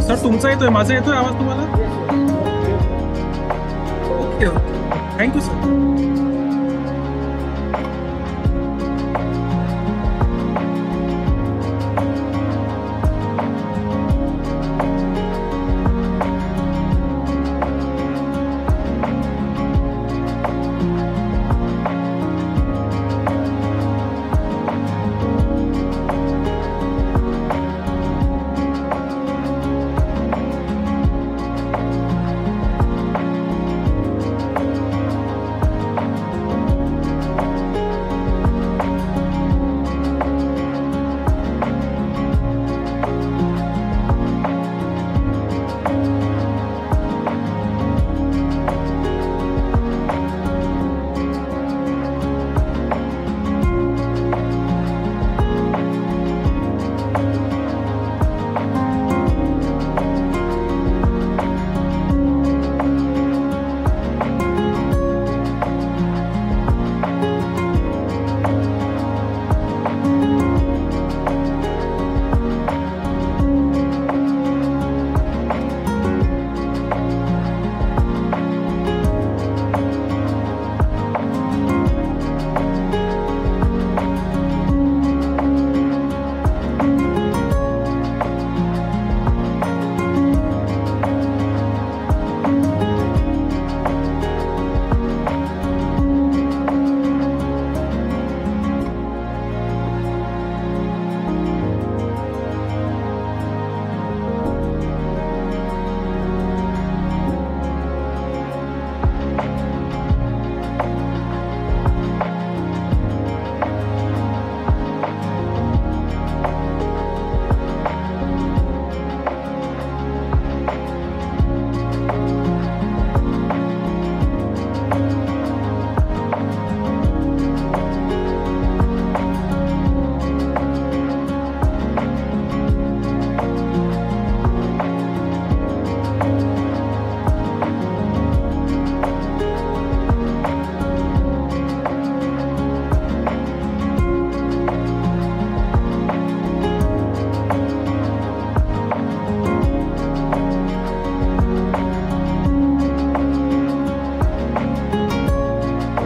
Sir तुमचा येतोय, माझा येतोय आवाज तुम्हाला? Okay okay, thank you sir.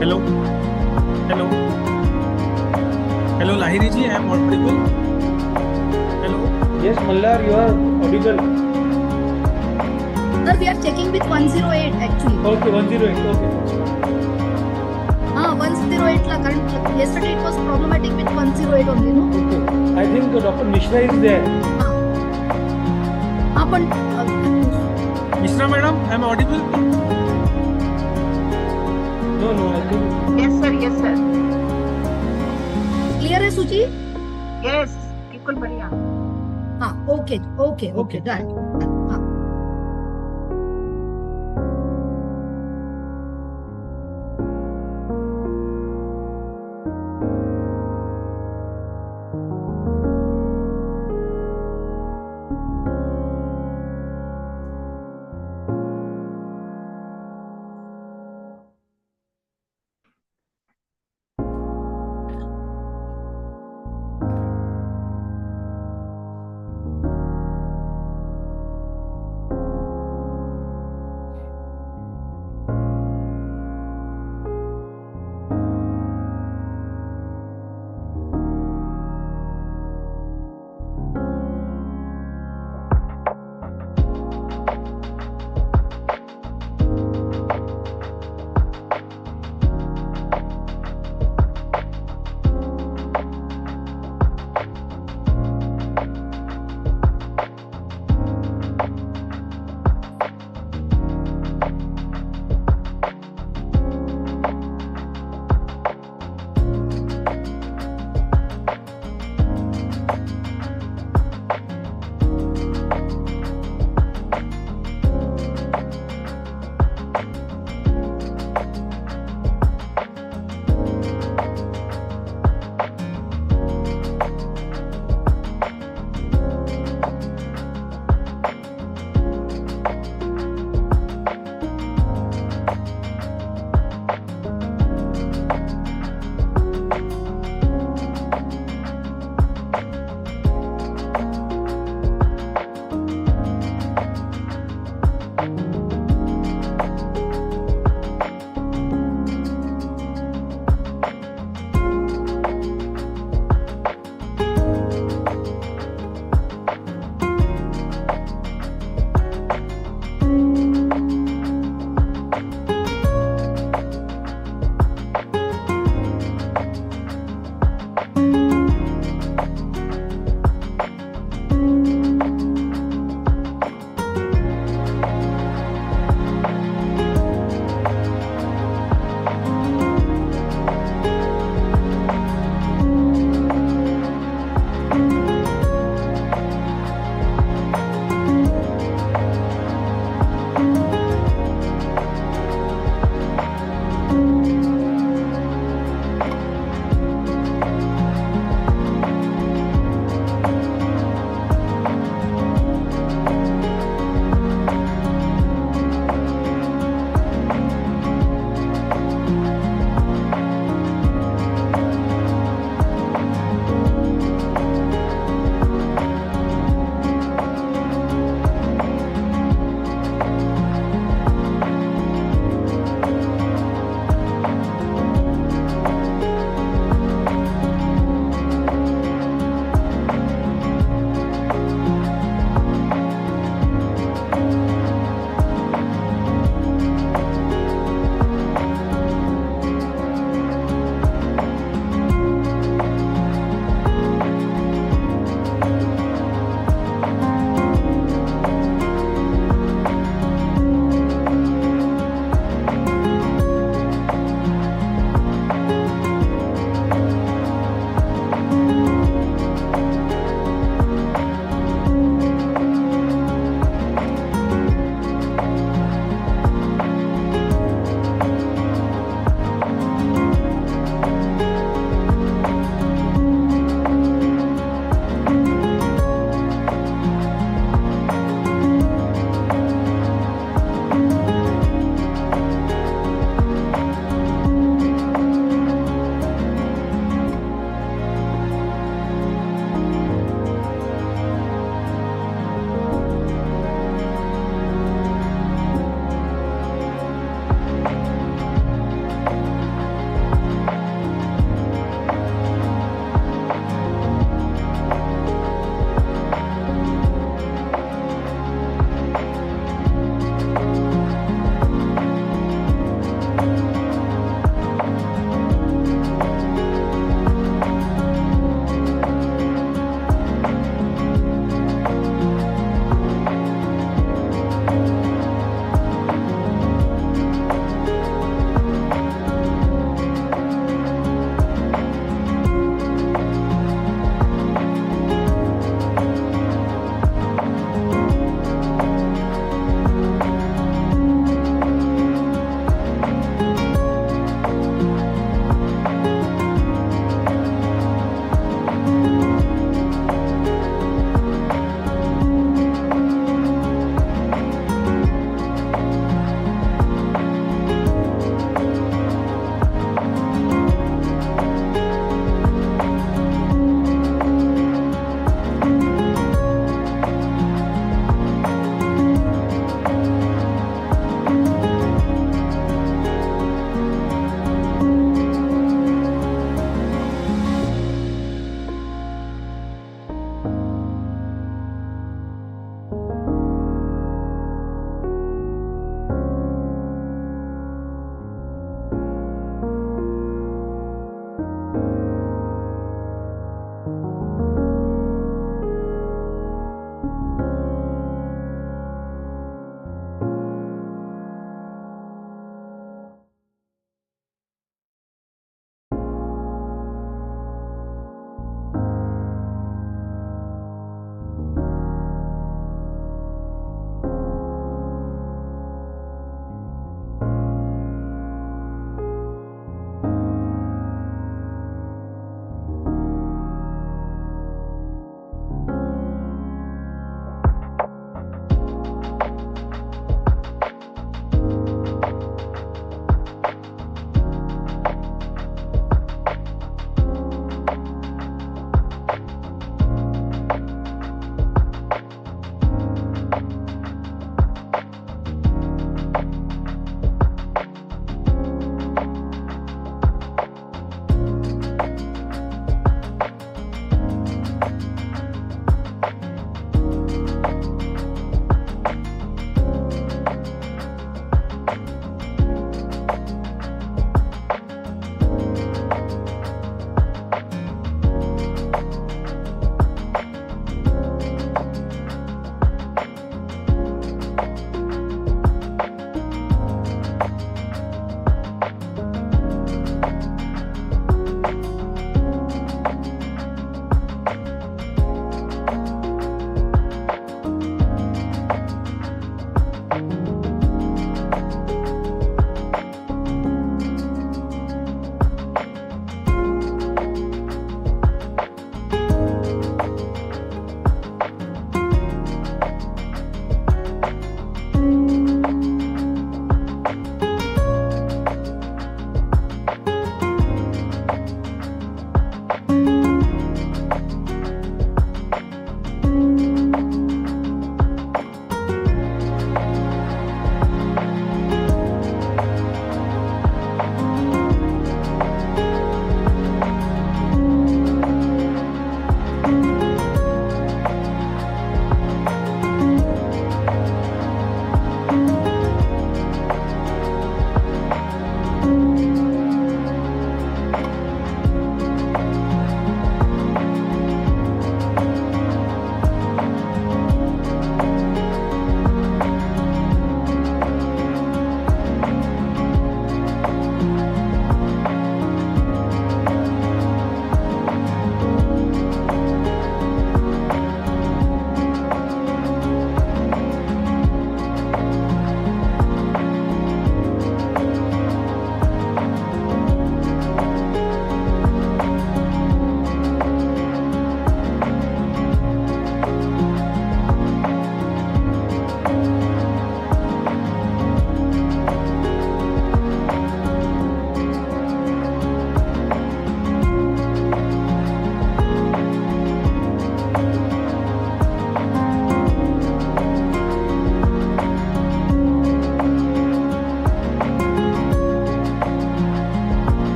Hello hello hello Lahiri ji, I am audible? Hello. Yes, Mallar, you are audible. Sir, we are checking with 108 actually. Okay, 108. Okay. 108 ला, कारण yesterday it was problematic with 108 only, no? Okay. I think Dr. Mishra is there. पण Mishra madam, I am Audible? No, I think. Yes, sir. Yes, sir. Clear है सूची? Yes. बिल्कुल बढ़िया. हाँ, okay done.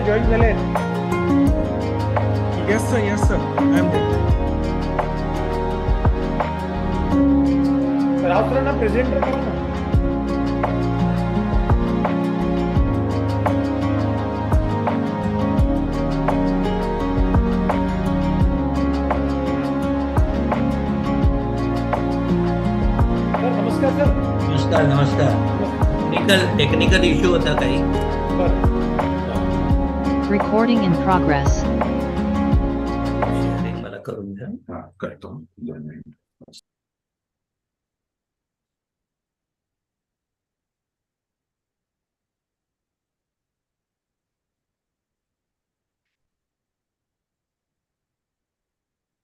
Join झाले? Yes, sir. Yes, sir. I am there. Rao सरांना presenter करा ना. सर नमस्कार सर. नमस्कार नमस्कार. टेक्निकल इश्यू होता काही. बरं. Recording in progress. शेअरिंग मला करून द्या. करतो.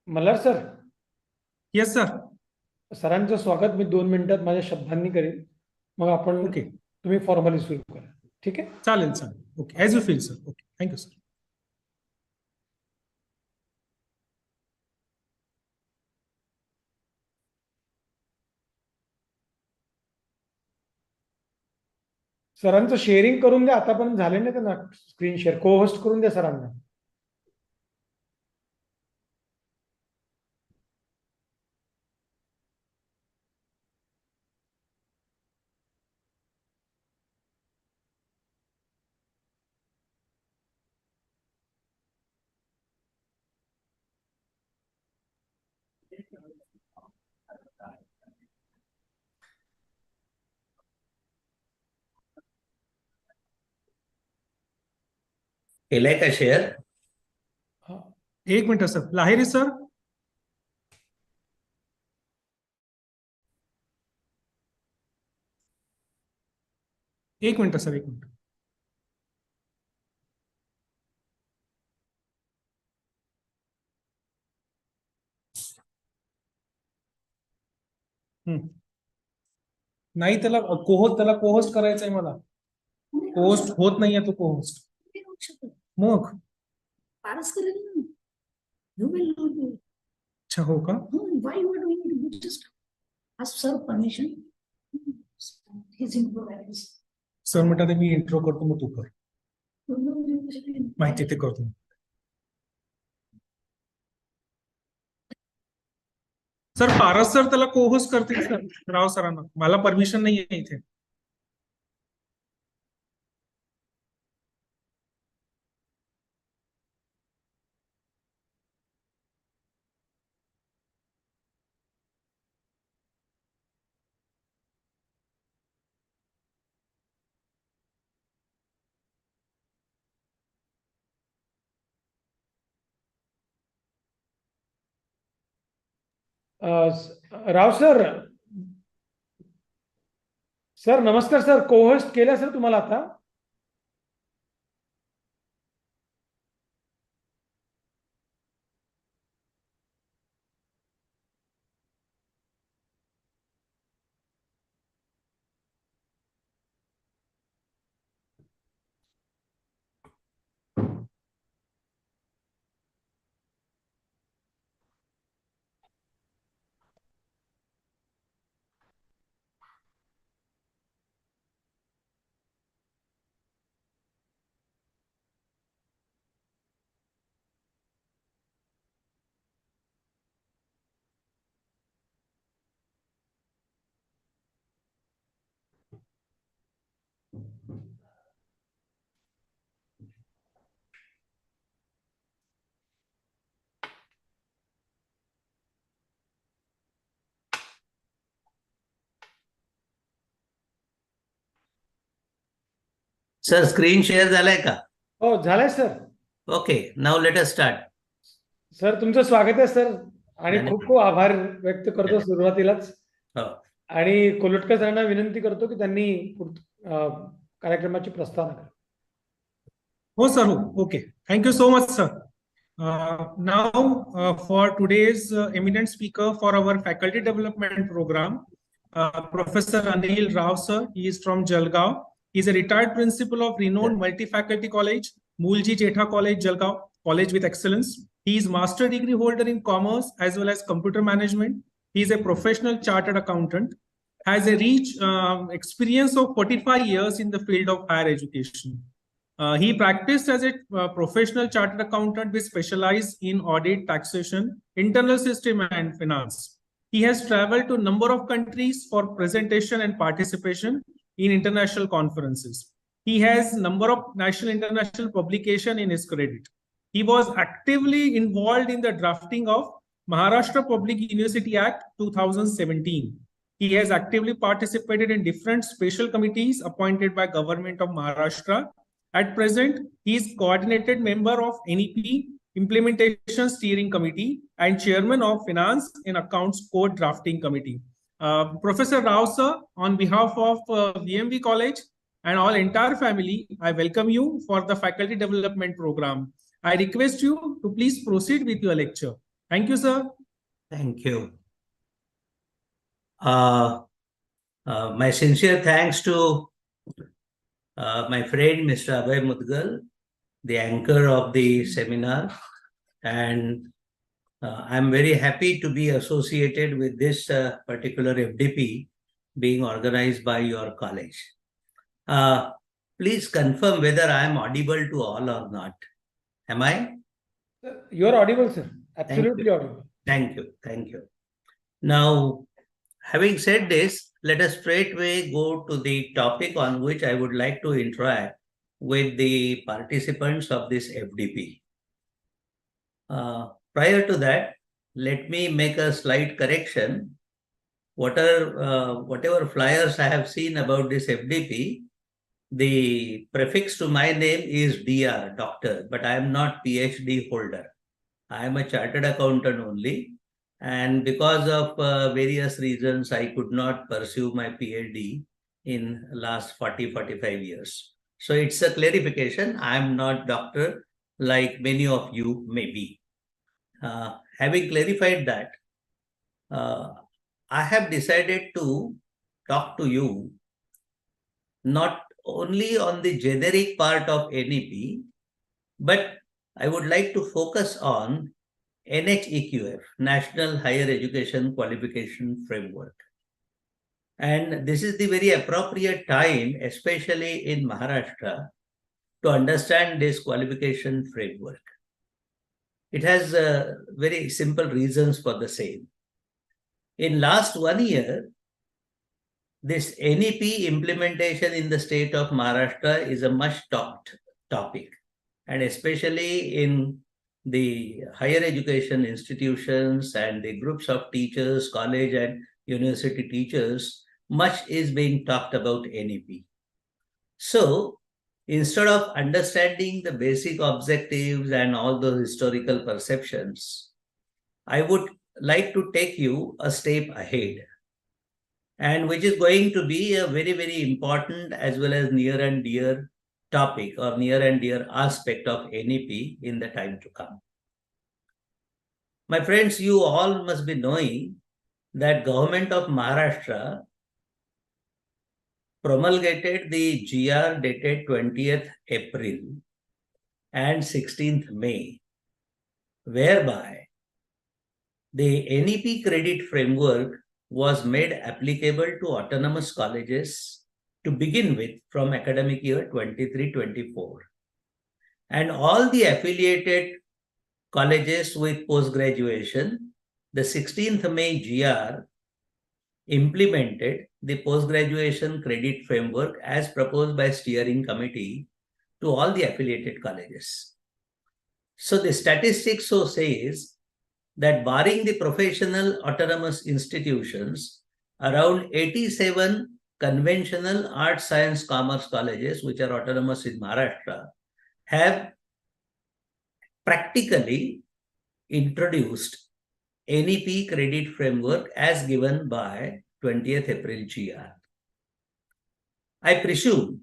Malhar sir, Yes, sir. सरांचं स्वागत मी 2 मिनिटात माझ्या शब्दांनी करेन. मग आपण Okay. तुम्ही फॉर्मली सुरू करा. ठीक आहे? चालेल चालेल. Okay. As you feel, sir. Okay. Thank you, sir. सरांचं शेअरिंग करून द्या. आतापर्यंत झाले नाही त्यांना स्क्रीन शेअर. को होस्ट करून द्या सरांना. केलंय का शेअर? एक मिनिट सर. लाहेरी सर. एक मिनिट सर. एक मिनिट. नाही त्याला कोहोस्ट करायचंय मला. कोहोस्ट होत नाहीये तो कोहोस्ट. मग पारस करेल ना. You will not do it. अच्छा हो का? Why you are doing it? You just ask sir permission. His improvised. Sir म्हणतात मी इंट्रो करतो मग तू कर. माहिती ते करतो. सर पारस सर त्याला कोहोस्ट करतील सर राव सरांना. मला परमिशन नाहीये इथे. राव सर. सर नमस्कार सर. को होस्ट केलं सर तुम्हाला आता. सर स्क्रीन शेअर झालाय का? हो झालंय sir. Okay, now let us start. Sir तुमचं स्वागत आहे सर. आणि खूप खूप आभार व्यक्त करतो सुरुवातीलाच. हो. आणि कोलटकर सरांना विनंती करतो की त्यांनी कार्यक्रमाची प्रस्तावना करा. हो सर. हो. Okay. Thank you so much sir. Now for today's eminent speaker for our faculty development program, Professor Anil Rao sir. He is from Jalgaon. He is a retired principal of renowned multi-faculty college, Mulji Jetha College, Jalgaon, College with Excellence. He is master degree holder in commerce as well as computer management. He is a professional chartered accountant, has a rich experience of 45 years in the field of higher education. He practiced as a professional chartered accountant with specialized in audit, taxation, internal system, and finance. He has traveled to a number of countries for presentation and participation in international conferences. He has a number of national international publication in his credit. He was actively involved in the drafting of Maharashtra Public University Act 2017. He has actively participated in different special committees appointed by Government of Maharashtra. At present, he is coordinated member of NEP Implementation Steering Committee and Chairman of Finance and Accounts Code Drafting Committee. Professor Rao sir, on behalf of VMV College and all entire family, I welcome you for the Faculty Development Program. I request you to please proceed with your lecture. Thank you, sir. Thank you. My sincere thanks to my friend Mr. Abhay Mudgal, the anchor of the seminar, and I'm very happy to be associated with this particular FDP being organized by your college. Please confirm whether I am audible to all or not. Am I? You are audible, sir. Absolutely audible. Thank you. Thank you. Now, having said this, let us straightway go to the topic on which I would like to interact with the participants of this FDP. Prior to that, let me make a slight correction. Whatever flyers I have seen about this FDP, the prefix to my name is DR, doctor, but I am not PhD holder. I am a chartered accountant only. And because of various reasons, I could not pursue my PhD in last 40-45 years. So it's a clarification. I am not doctor like many of you may be. Having clarified that, I have decided to talk to you not only on the generic part of NEP, but I would like to focus on NHEQF, National Higher Education Qualification Framework. And this is the very appropriate time, especially in Maharashtra, to understand this qualification framework. It has very simple reasons for the same. In last 1 year, this NEP implementation in the state of Maharashtra is a much talked topic, and especially in the higher education institutions and the groups of teachers, college and university teachers, much is being talked about NEP. So, instead of understanding the basic objectives and all the historical perceptions, I would like to take you a step ahead, and which is going to be a very, very important as well as near and dear topic or near and dear aspect of NEP in the time to come. My friends, you all must be knowing that Government of Maharashtra promulgated the GR dated 20th April and 16th May, whereby the NEP credit framework was made applicable to autonomous colleges to begin with from academic year 23-24. And all the affiliated colleges with post-graduation, the 16th May GR implemented the post-graduation credit framework as proposed by steering committee to all the affiliated colleges. So the statistics so says that barring the professional autonomous institutions, around 87 conventional arts, science, commerce colleges, which are autonomous in Maharashtra, have practically introduced NEP credit framework as given by 20th April GR. I presume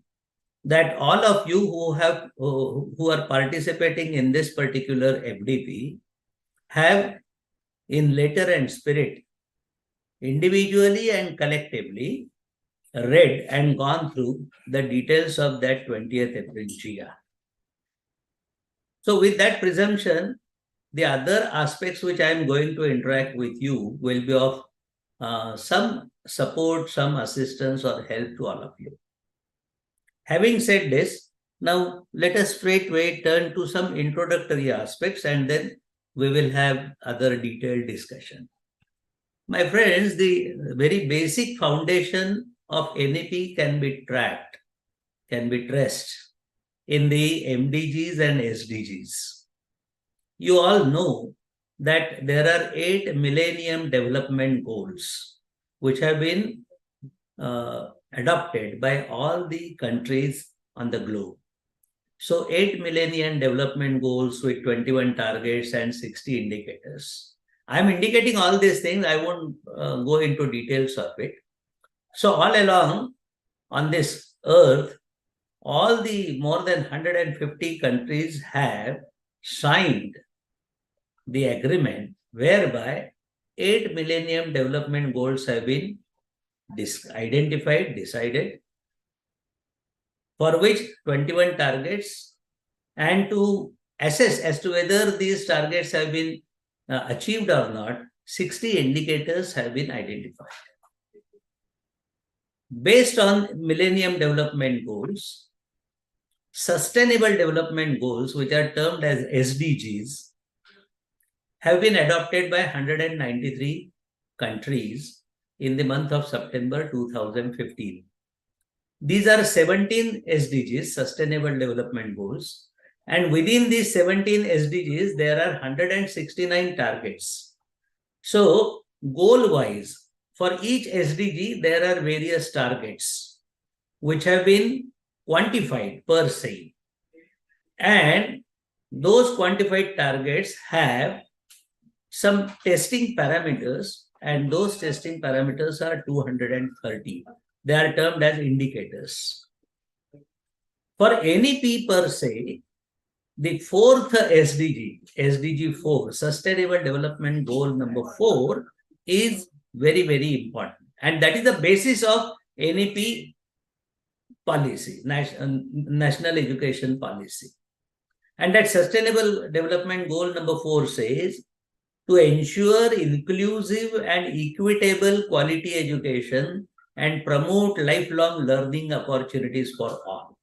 that all of you who are participating in this particular FDP have in letter and spirit, individually and collectively, read and gone through the details of that 20th April GR. So with that presumption, the other aspects which I am going to interact with you will be of some support, some assistance or help to all of you. Having said this, Now, let us straightway turn to some introductory aspects and then we will have other detailed discussion. My friends, the very basic foundation of NEP can be tracked, can be traced in the MDGs and SDGs. You all know that there are 8 Millennium Development Goals which have been adopted by all the countries on the globe. So 8 Millennium Development Goals with 21 targets and 60 indicators. I'm indicating all these things. I won't go into details of it. So all along on this earth, all the more than 150 countries have signed the agreement whereby 8 Millennium Development Goals have been identified, decided, for which 21 targets, and to assess as to whether these targets have been achieved or not, 60 indicators have been identified. Based on Millennium Development Goals, Sustainable Development Goals, which are termed as SDGs, have been adopted by 193 countries in the month of September 2015. These are 17 SDGs, Sustainable Development Goals, and within these 17 SDGs, there are 169 targets. So, goal-wise, for each SDG, there are various targets which have been quantified per se. And those quantified targets have some testing parameters, and those testing parameters are 230. They are termed as indicators. For NEP per se, the fourth SDG, SDG 4, Sustainable Development Goal number 4, is very, very important. And that is the basis of NEP policy, National Education Policy. And that Sustainable Development Goal number 4 says, to ensure inclusive and equitable quality education and promote lifelong learning opportunities for all.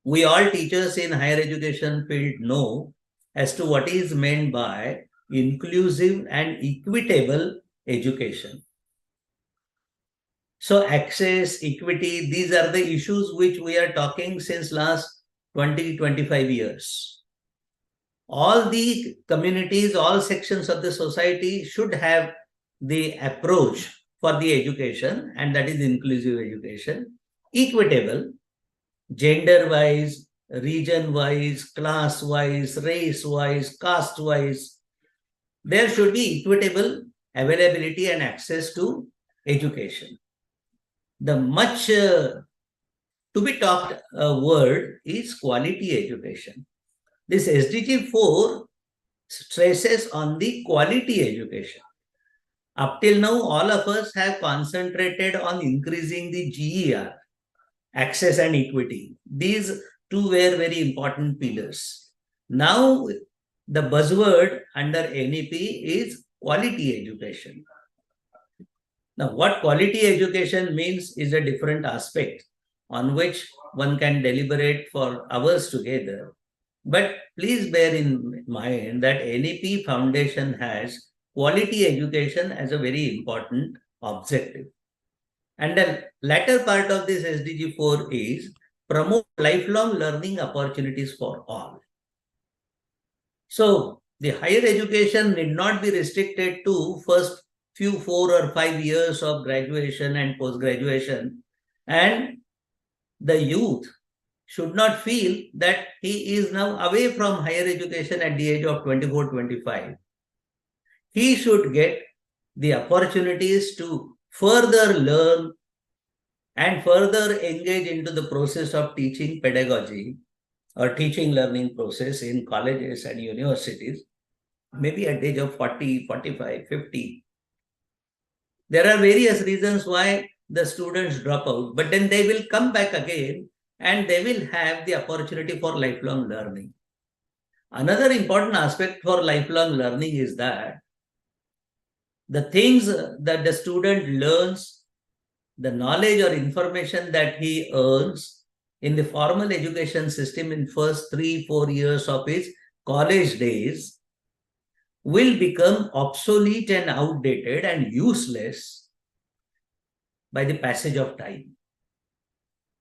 We all teachers in higher education field know as to what is meant by inclusive and equitable education. So access, equity, these are the issues which we are talking since last 20-25 years. All the communities, all sections of the society should have the approach for the education, and that is inclusive education, equitable, gender-wise, region-wise, class-wise, race-wise, caste-wise. There should be equitable availability and access to education. The much to be talked word is quality education. This SDG 4 stresses on the quality education. Up till now, all of us have concentrated on increasing the GER, access and equity. These two were very important pillars. Now, the buzzword under NEP is quality education. Now, what quality education means is a different aspect on which one can deliberate for hours together. But please bear in mind that NEP Foundation has quality education as a very important objective. And the latter part of this SDG 4 is promote lifelong learning opportunities for all. So the higher education need not be restricted to first few 4 or 5 years of graduation and post-graduation, and the youth should not feel that he is now away from higher education at the age of 24-25. He should get the opportunities to further learn and further engage into the process of teaching pedagogy or teaching learning process in colleges and universities, maybe at the age of 40, 45, 50. There are various reasons why the students drop out, but then they will come back again and they will have the opportunity for lifelong learning. Another important aspect for lifelong learning is that the things that the student learns, the knowledge or information that he earns, in the formal education system in first 3-4 years of his college days will become obsolete and outdated and useless by the passage of time.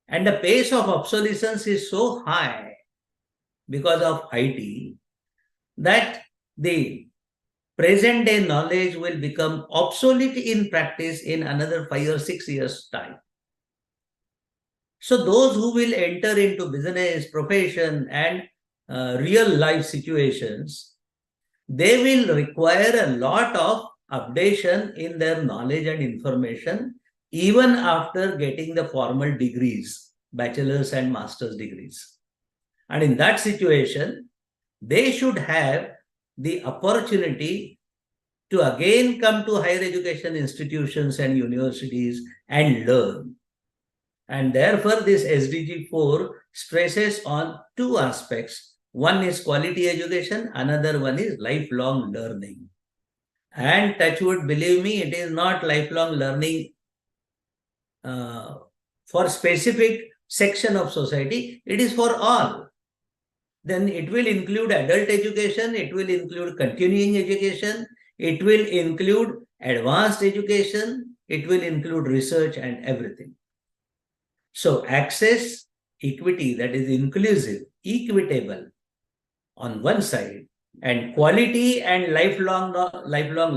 And the pace of obsolescence is so high because of IT that the present day knowledge will become obsolete in practice in another 5 or 6 years' time. So those who will enter into business, profession, and real life situations, they will require a lot of updation in their knowledge and information, even after getting the formal degrees, bachelor's and master's degrees. And in that situation, they should have the opportunity to again come to higher education institutions and universities and learn. And therefore, this SDG 4 stresses on two aspects. One is quality education, another one is lifelong learning. And touchwood, believe me, it is not lifelong learning for specific section of society, it is for all. Then it will include adult education, it will include continuing education, it will include advanced education, it will include research and everything. So access, equity, that is inclusive, equitable on one side, and quality and lifelong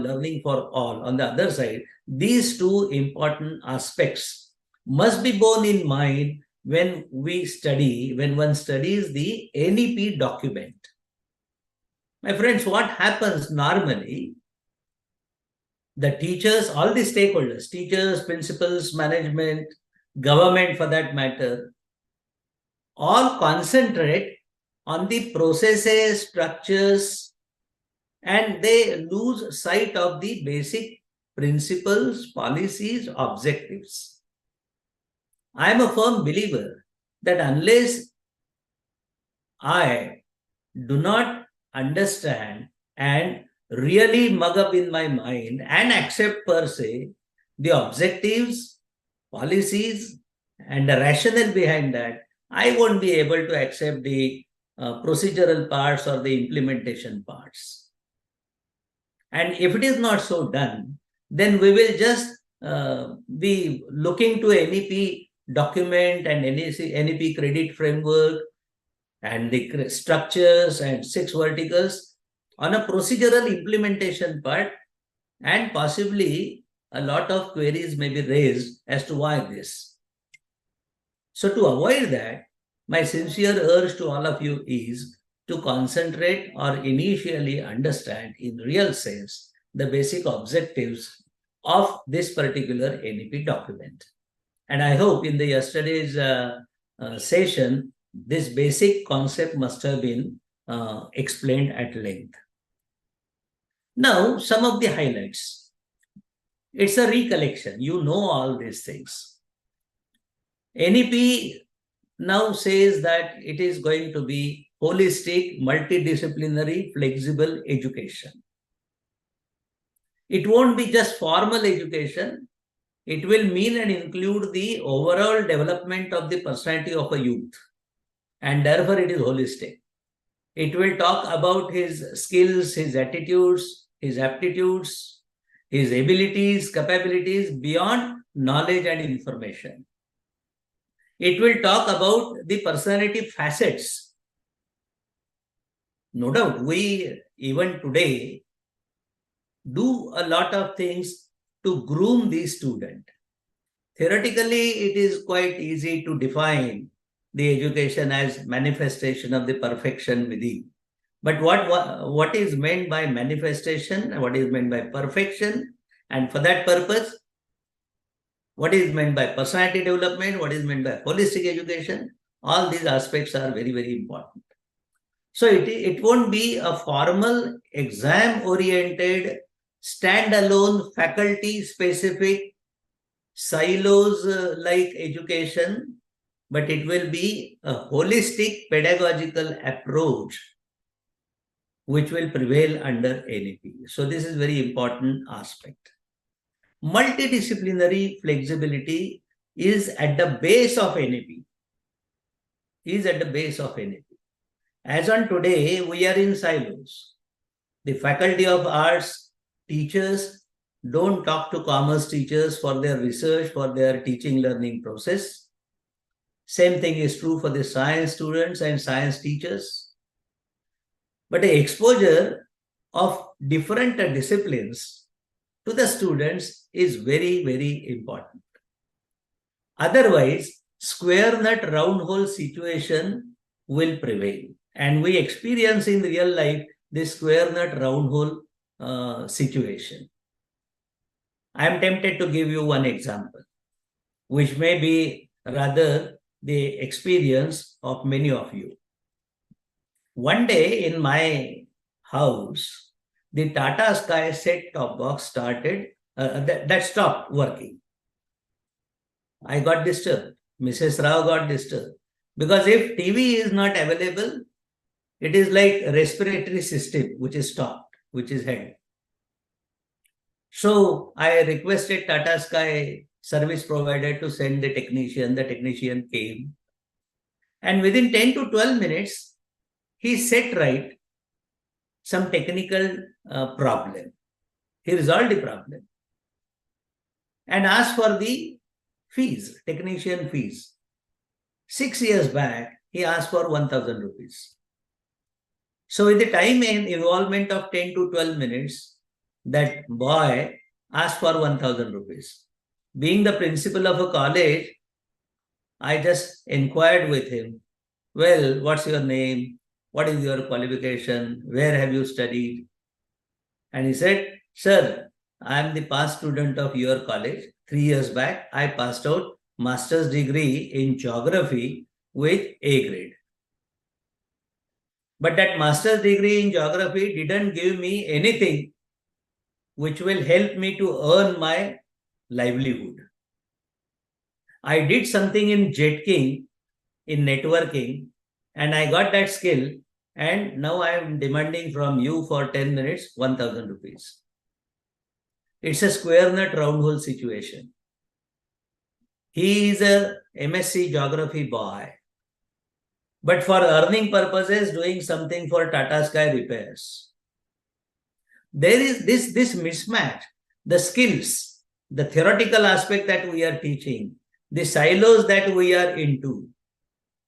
learning for all on the other side, these two important aspects must be borne in mind when one studies the NEP document. My friends, what happens normally, the teachers, all the stakeholders, teachers, principals, management, government for that matter, all concentrate on the processes, structures, and they lose sight of the basic principles, policies, objectives. I am a firm believer that unless I do not understand and really mug up in my mind and accept per se the objectives, policies, and the rationale behind that, I won't be able to accept the procedural parts or the implementation parts. And if it is not so done, then we will just be looking to NEP document and NEP credit framework and the structures and 6 verticals on a procedural implementation part, and possibly a lot of queries may be raised as to why this. So to avoid that, my sincere urge to all of you is to concentrate or initially understand in real sense the basic objectives of this particular NEP document. And I hope in the yesterday's session, this basic concept must have been explained at length. Now, some of the highlights. It's a recollection. You know all these things. NEP now says that it is going to be holistic, multidisciplinary, flexible education. It won't be just formal education. It will mean and include the overall development of the personality of a youth. And therefore, it is holistic. It will talk about his skills, his attitudes, his aptitudes, his abilities, capabilities beyond knowledge and information. It will talk about the personality facets. No doubt, we even today do a lot of things to groom the student. Theoretically, it is quite easy to define the education as manifestation of the perfection within. But what is meant by manifestation, what is meant by perfection, and for that purpose, what is meant by personality development, what is meant by holistic education, all these aspects are very, very important. So it won't be a formal, exam-oriented, standalone, faculty-specific, silos-like education, but it will be a holistic pedagogical approach which will prevail under NEP. So this is very important aspect. Multidisciplinary flexibility is at the base of NEP. is at the base of NEP. As on today, we are in silos. The Faculty of Arts teachers don't talk to commerce teachers for their research, for their teaching learning process. Same thing is true for the science students and science teachers. But the exposure of different disciplines to the students is very, very important. Otherwise, square nut round hole situation will prevail. And we experience in real life this square nut round hole situation. I am tempted to give you one example, which may be rather the experience of many of you. One day in my house, the Tata Sky set-top box started, that stopped working. I got disturbed. Mrs. Rao got disturbed. Because if TV is not available, it is like respiratory system which is stopped, which is held. So I requested Tata Sky service provider to send the technician. The technician came. And within 10 to 12 minutes, he set right some technical problem. He resolved the problem and asked for the fees, technician fees. 6 years back, he asked for 1,000 rupees. So with the time and involvement of 10 to 12 minutes, that boy asked for 1,000 rupees. Being the principal of a college, I just inquired with him, well, what's your name? What is your qualification? Where have you studied? And he said, sir, I am the past student of your college. 3 years back, I passed out master's degree in geography with A grade. But that master's degree in geography didn't give me anything which will help me to earn my livelihood. I did something in jetking, in networking, and I got that skill, and now I am demanding from you for 10 minutes, 1,000 rupees. It's a square nut round hole situation. He is a MSc geography boy, but for earning purposes, doing something for Tata Sky repairs. There is this mismatch, the skills, the theoretical aspect that we are teaching, the silos that we are into,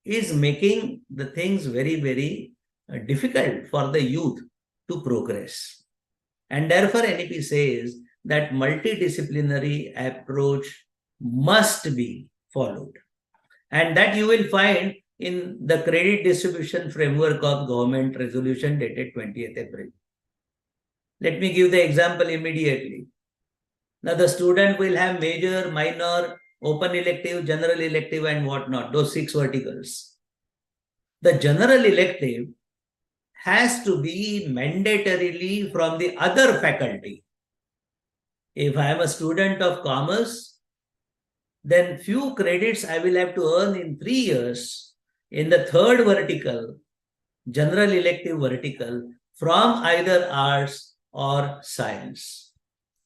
is making the things very, very difficult for the youth to progress. And therefore, NEP says that multidisciplinary approach must be followed. And that you will find in the credit distribution framework of government resolution dated 20th April. Let me give the example immediately. Now, the student will have major, minor, open elective, general elective, and whatnot, those 6 verticals. The general elective has to be mandatorily from the other faculty. If I am a student of commerce, then few credits I will have to earn in 3 years in the 3rd vertical, general elective vertical, from either arts or science,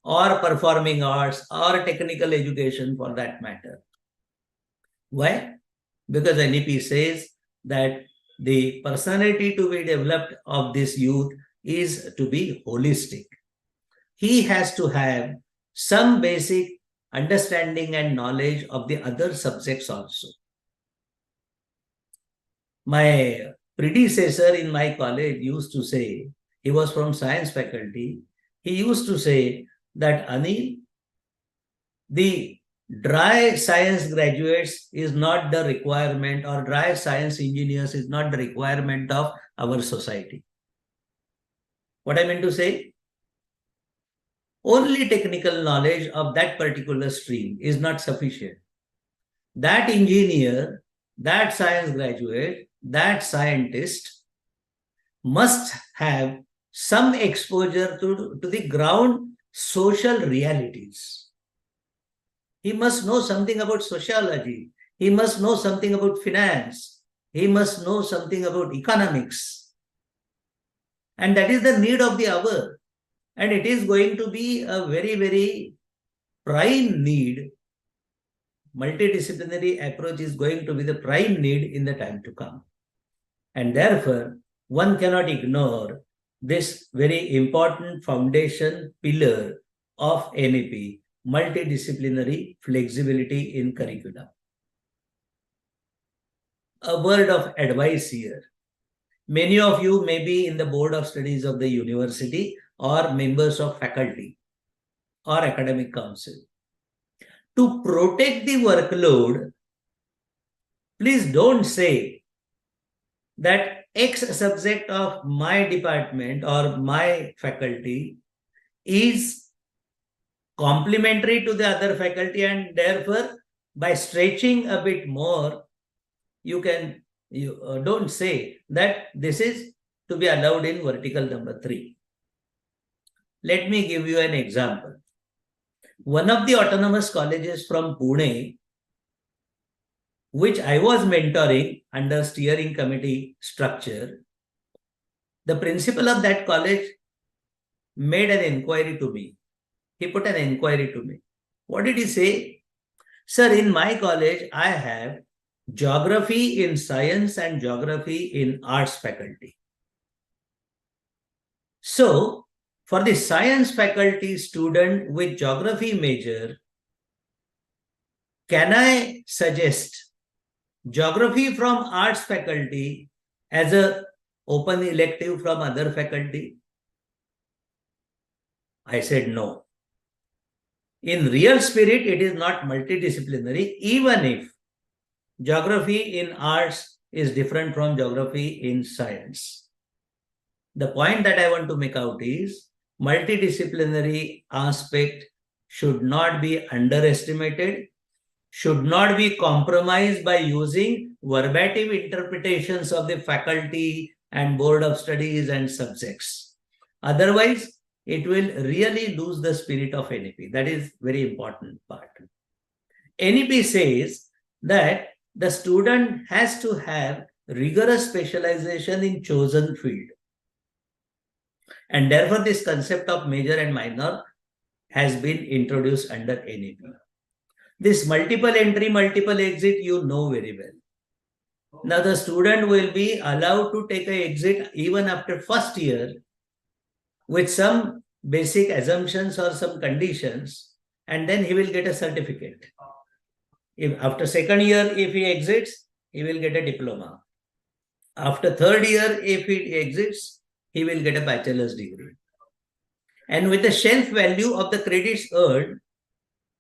or performing arts, or technical education for that matter. Why? Because NEP says that the personality to be developed of this youth is to be holistic. He has to have some basic understanding and knowledge of the other subjects also. My predecessor in my college used to say, he was from science faculty, he used to say that, Anil, the dry science graduates is not the requirement, or dry science engineers is not the requirement of our society. What I meant to say? Only technical knowledge of that particular stream is not sufficient. That engineer, that science graduate, that scientist must have some exposure to the ground social realities. He must know something about sociology. He must know something about finance. He must know something about economics. And that is the need of the hour. And it is going to be a very, very prime need multidisciplinary approach is going to be the prime need in the time to come. And therefore, one cannot ignore this very important foundation pillar of NEP, multidisciplinary flexibility in curriculum. A word of advice here. Many of you may be in the board of studies of the university or members of faculty or academic council. To protect the workload, please don't say that X subject of my department or my faculty is complementary to the other faculty, and therefore by stretching a bit more, you don't say that this is to be allowed in vertical number 3. Let me give you an example. One of the autonomous colleges from Pune, which I was mentoring under steering committee structure, the principal of that college made an inquiry to me. He put an inquiry to me. What did he say? Sir, in my college, I have geography in science and geography in arts faculty. So, for the science faculty student with geography major, can I suggest geography from arts faculty as a open elective from other faculty? I said no. In real spirit, it is not multidisciplinary, even if geography in arts is different from geography in science. The point that I want to make out is multidisciplinary aspect should not be underestimated, should not be compromised by using verbatim interpretations of the faculty and board of studies and subjects. Otherwise, it will really lose the spirit of NEP. That is very important part. NEP says that the student has to have rigorous specialization in chosen field. And therefore, this concept of major and minor has been introduced under NEP. This multiple entry, multiple exit, you know very well. Now, the student will be allowed to take an exit even after first year with some basic assumptions or some conditions, and then he will get a certificate. If after second year, if he exits, he will get a diploma. After third year, if he exits, he will get a bachelor's degree. And with the shelf value of the credits earned,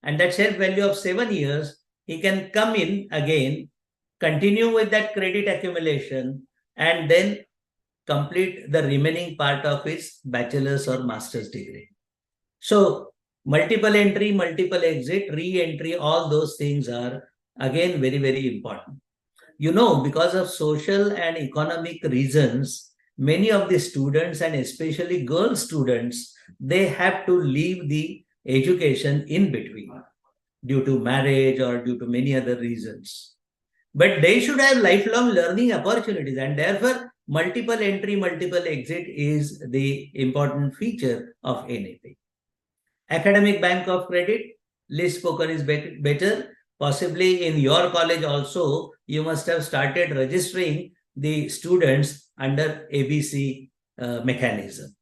and that shelf value of 7 years, he can come in again, continue with that credit accumulation, and then complete the remaining part of his bachelor's or master's degree. So, multiple entry, multiple exit, re-entry, all those things are again very, very important. You know, because of social and economic reasons, many of the students, and especially girl students, they have to leave the education in between due to marriage or due to many other reasons. But they should have lifelong learning opportunities, and therefore multiple entry, multiple exit is the important feature of NEP. Academic bank of credit, less spoken is better. Possibly in your college also, you must have started registering the students under ABC mechanism.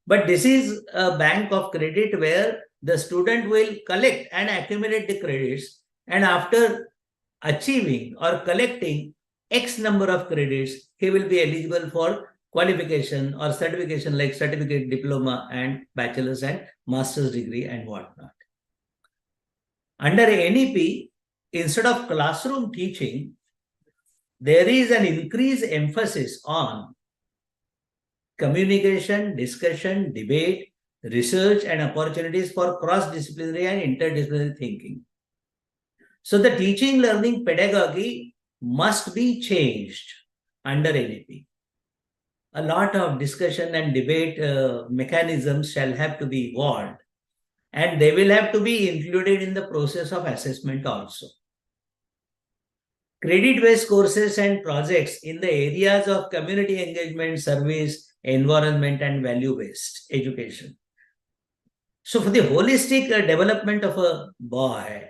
But this is a bank of credit where the student will collect and accumulate the credits, and after achieving or collecting X number of credits, he will be eligible for qualification or certification like certificate, diploma, and bachelor's and master's degree and whatnot. Under NEP, instead of classroom teaching, there is an increased emphasis on communication, discussion, debate, research, and opportunities for cross-disciplinary and interdisciplinary thinking. So the teaching learning pedagogy must be changed under NEP. A lot of discussion and debate mechanisms shall have to be evolved, and they will have to be included in the process of assessment also. Credit-based courses and projects in the areas of community engagement, service, environment, and value-based education. So for the holistic development of a boy,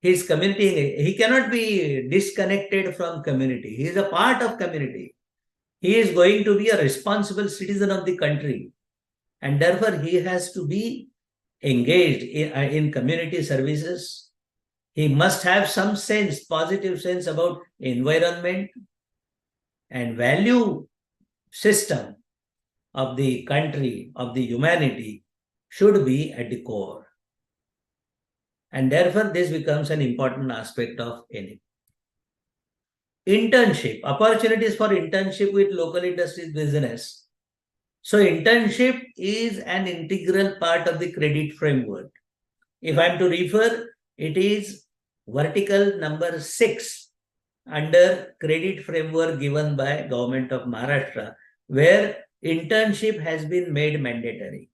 his community, he cannot be disconnected from community. He is a part of community. He is going to be a responsible citizen of the country. And therefore, he has to be engaged in community services. He must have some sense, positive sense about environment and value system of the country, of the humanity should be at the core. And therefore, this becomes an important aspect of NEP. Internship, opportunities for internship with local industries business. So internship is an integral part of the credit framework. If I'm to refer, it is vertical number 6 under credit framework given by Government of Maharashtra, where internship has been made mandatory.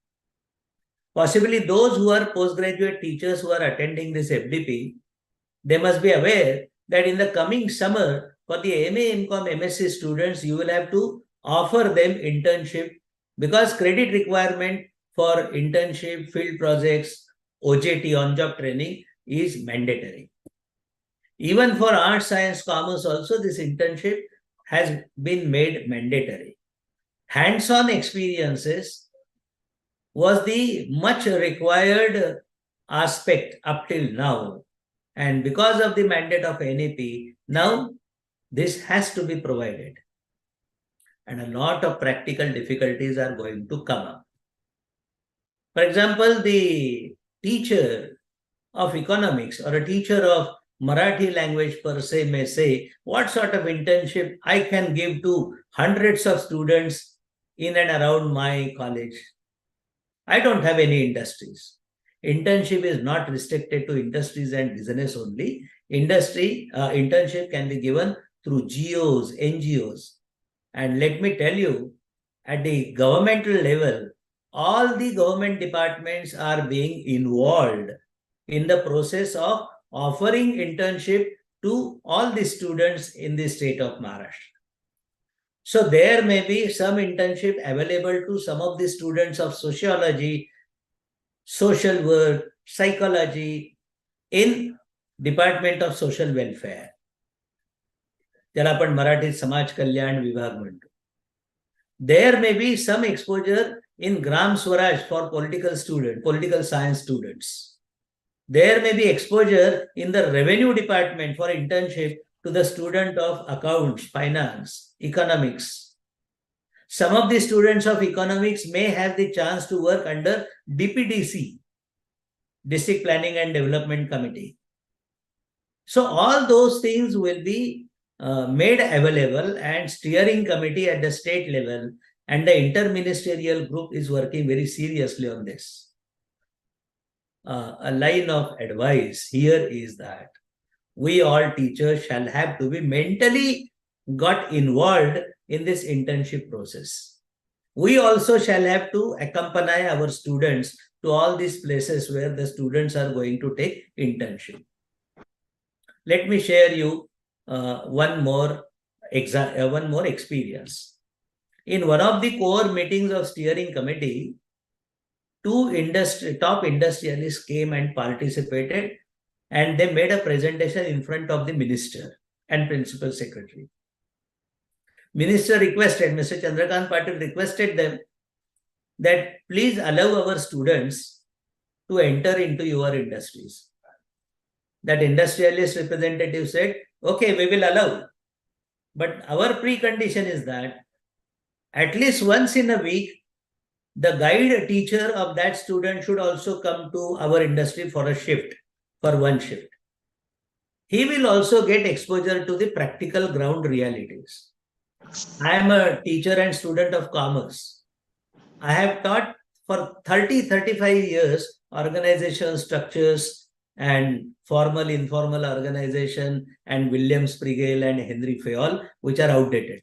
Possibly those who are postgraduate teachers who are attending this FDP, they must be aware that in the coming summer, for the MA, MCOM, MSc students, you will have to offer them internship because credit requirement for internship, field projects, OJT, on-job training is mandatory. Even for arts, science, commerce also, this internship has been made mandatory. Hands-on experiences was the much required aspect up till now. And because of the mandate of NEP, now this has to be provided. And a lot of practical difficulties are going to come up. For example, the teacher of economics or a teacher of Marathi language per se may say, what sort of internship I can give to hundreds of students in and around my college? I don't have any industries. Internship is not restricted to industries and business only. Internship can be given through GOs, NGOs. And let me tell you, at the governmental level, all the government departments are being involved in the process of offering internship to all the students in the state of Maharashtra. So there may be some internship available to some of the students of sociology, social work, psychology in Department of Social Welfare. ज्याला आपण मराठीत समाज कल्याण विभाग म्हणतो. There may be some exposure in Gram Swaraj for political science students. There may be exposure in the revenue department for internship to the student of accounts, finance, economics. Some of the students of economics may have the chance to work under DPDC, District Planning and Development Committee. So all those things will be made available, and steering committee at the state level and the interministerial group is working very seriously on this. A line of advice here is that we all teachers shall have to be mentally got involved in this internship process. We also shall have to accompany our students to all these places where the students are going to take internship. Let me share you one more experience. In one of the core meetings of steering committee, two top industrialists came and participated, and they made a presentation in front of the minister and principal secretary. Minister requested, Mr. Chandrakant Patil requested them that please allow our students to enter into your industries. That industrialist representative said, okay, we will allow. But our precondition is that at least once in a week, the guide teacher of that student should also come to our industry for a shift, for one shift. He will also get exposure to the practical ground realities. I am a teacher and student of commerce. I have taught for 35 years organization structures and formal, informal organization and Williams-Sprigel and Henry Fayol, which are outdated.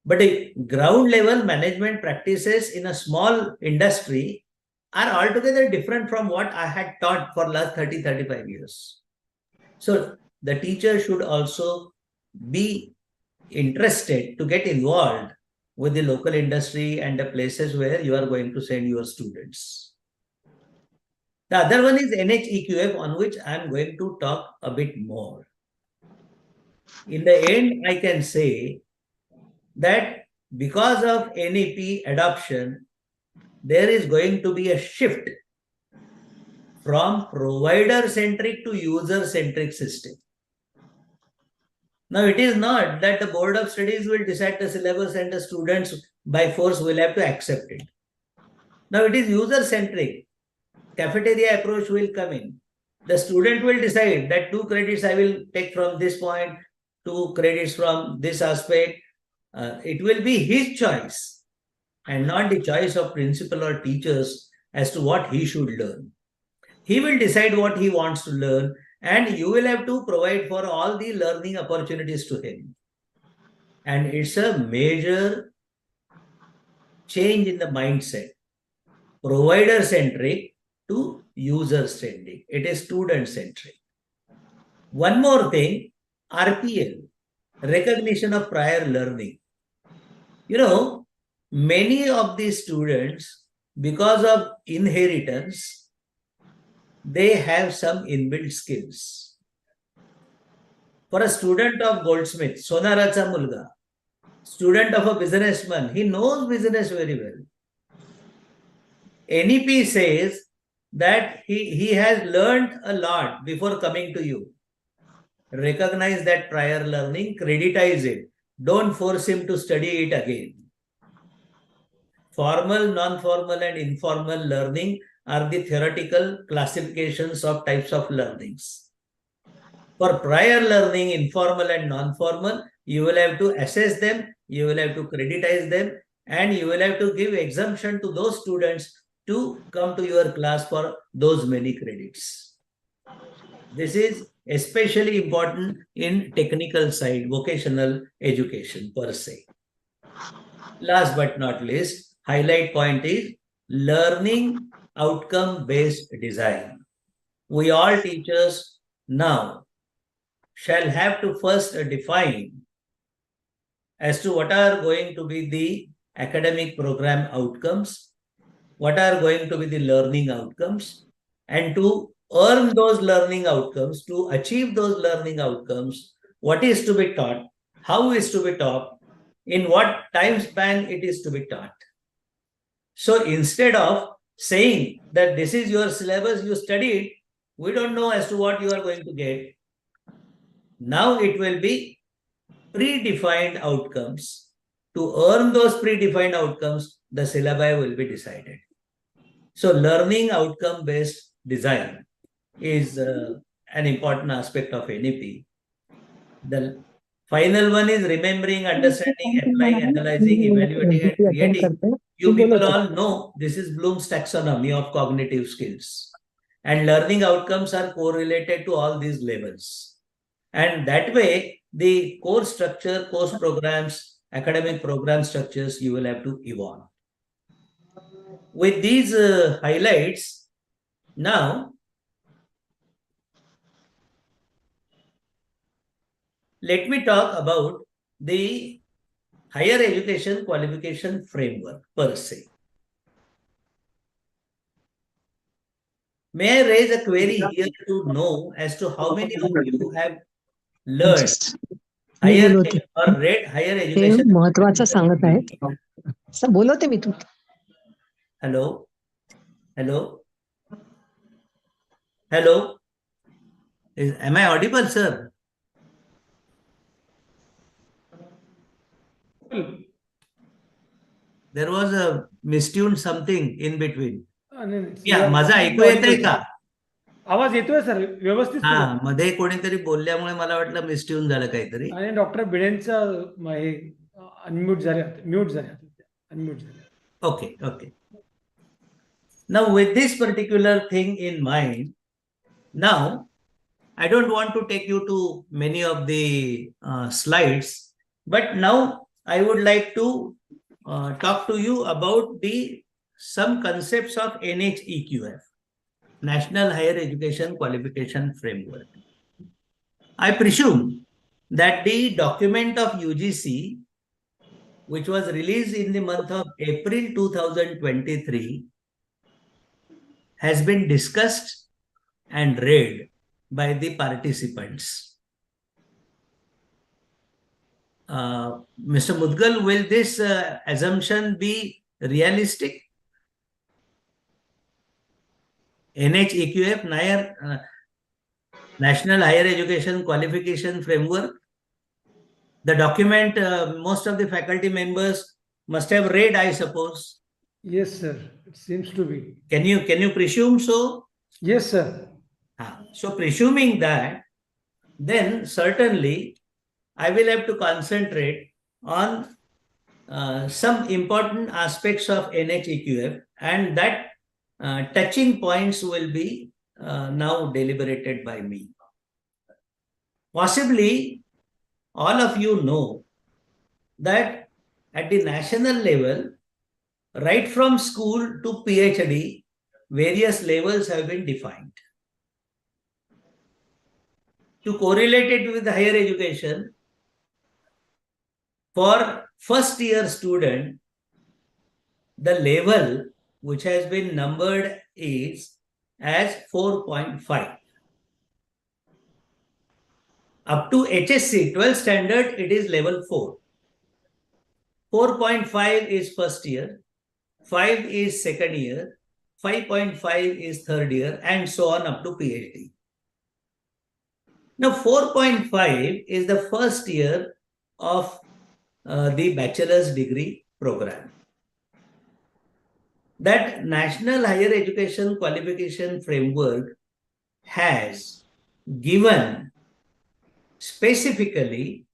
But the ground level management practices in a small industry are altogether different from what I had taught for last 35 years. So the teacher should also be interested to get involved with the local industry and the places where you are going to send your students. The other one is NHEQF, on which I am going to talk a bit more. In the end, I can say that because of NEP adoption, there is going to be a shift from provider-centric to user-centric system. Now, it is not that the Board of Studies will decide the syllabus and the students by force will have to accept it. Now, it is user-centric. Cafeteria approach will come in. The student will decide that 2 credits I will take from this point, 2 credits from this aspect. It will be his choice and not the choice of principal or teachers as to what he should learn. He will decide what he wants to learn, and you will have to provide for all the learning opportunities to him. And it's a major change in the mindset. Provider-centric to user-centric. It is student-centric. One more thing, RPL, recognition of prior learning. You know, many of these students, because of inheritance, they have some inbuilt skills. For a student of goldsmith, Sonaracha Mulga, student of a businessman, he knows business very well. NEP says that he has learned a lot before coming to you. Recognize that prior learning, creditize it. Don't force him to study it again. Formal, non-formal, and informal learning are the theoretical classifications of types of learnings. For prior learning, informal and non-formal, you will have to assess them, you will have to creditize them, and you will have to give exemption to those students to come to your class for those many credits. This is especially important in technical side, vocational education per se. Last but not least, highlight point is learning outcome-based design. We all teachers now shall have to first define as to what are going to be the academic program outcomes, what are going to be the learning outcomes, and to earn those learning outcomes, to achieve those learning outcomes, what is to be taught, how is to be taught, in what time span it is to be taught. So instead of saying that this is your syllabus, you studied, we don't know as to what you are going to get. Now it will be predefined outcomes. To earn those predefined outcomes, the syllabi will be decided. So learning outcome-based design is an important aspect of NEP. The final one is remembering, understanding, applying, analyzing, evaluating, and creating. You people all know this is Bloom's taxonomy of cognitive skills. And learning outcomes are correlated to all these levels. And that way, the course structure, course programs, academic program structures, you will have to evolve. With these highlights, now, let me talk about the higher education qualification framework per se. May I raise a query here to know as to how many of you have learned higher or read higher education? महत्वाचं सांगत आहेत. Sir बोलवते मी तू. Hello? Hello? Hello? Am I audible, sir? There was a mistuned something in between. या माझा ऐकू येतंय का? आवाज येतोय सर व्यवस्थित. हा, मध्ये कोणीतरी बोलल्यामुळे मला वाटलं मिस्ट्यून झालं काहीतरी. आणि डॉक्टर भिडेंचं हे अनम्यूट झाले, म्यूट झाले, अनम्यूट झाले. Okay, okay. Now with this particular thing in mind, now I don't want to take you to many of the slides, but now I would like to talk to you about some concepts of NHEQF, National Higher Education Qualification Framework. I presume that the document of UGC, which was released in the month of April 2023, has been discussed and read by the participants. Mr. Mudgal, will this assumption be realistic? NHEQF, National Higher Education Qualification Framework. The document most of the faculty members must have read, I suppose. Yes, sir. It seems to be. Can you presume so? Yes, sir. So presuming that, then certainly I will have to concentrate on some important aspects of NHEQF, and that touching points will be now deliberated by me. Possibly, all of you know that at the national level, right from school to PhD, various levels have been defined. To correlate it with higher education, for first year student, the level which has been numbered is as 4.5. Up to HSC 12th standard, it is level 4. 4.5 is first year, 5 is second year, 5.5 is third year, and so on up to PhD. Now, 4.5 is the first year of the bachelor's degree program. That National Higher Education Qualification Framework has given specifically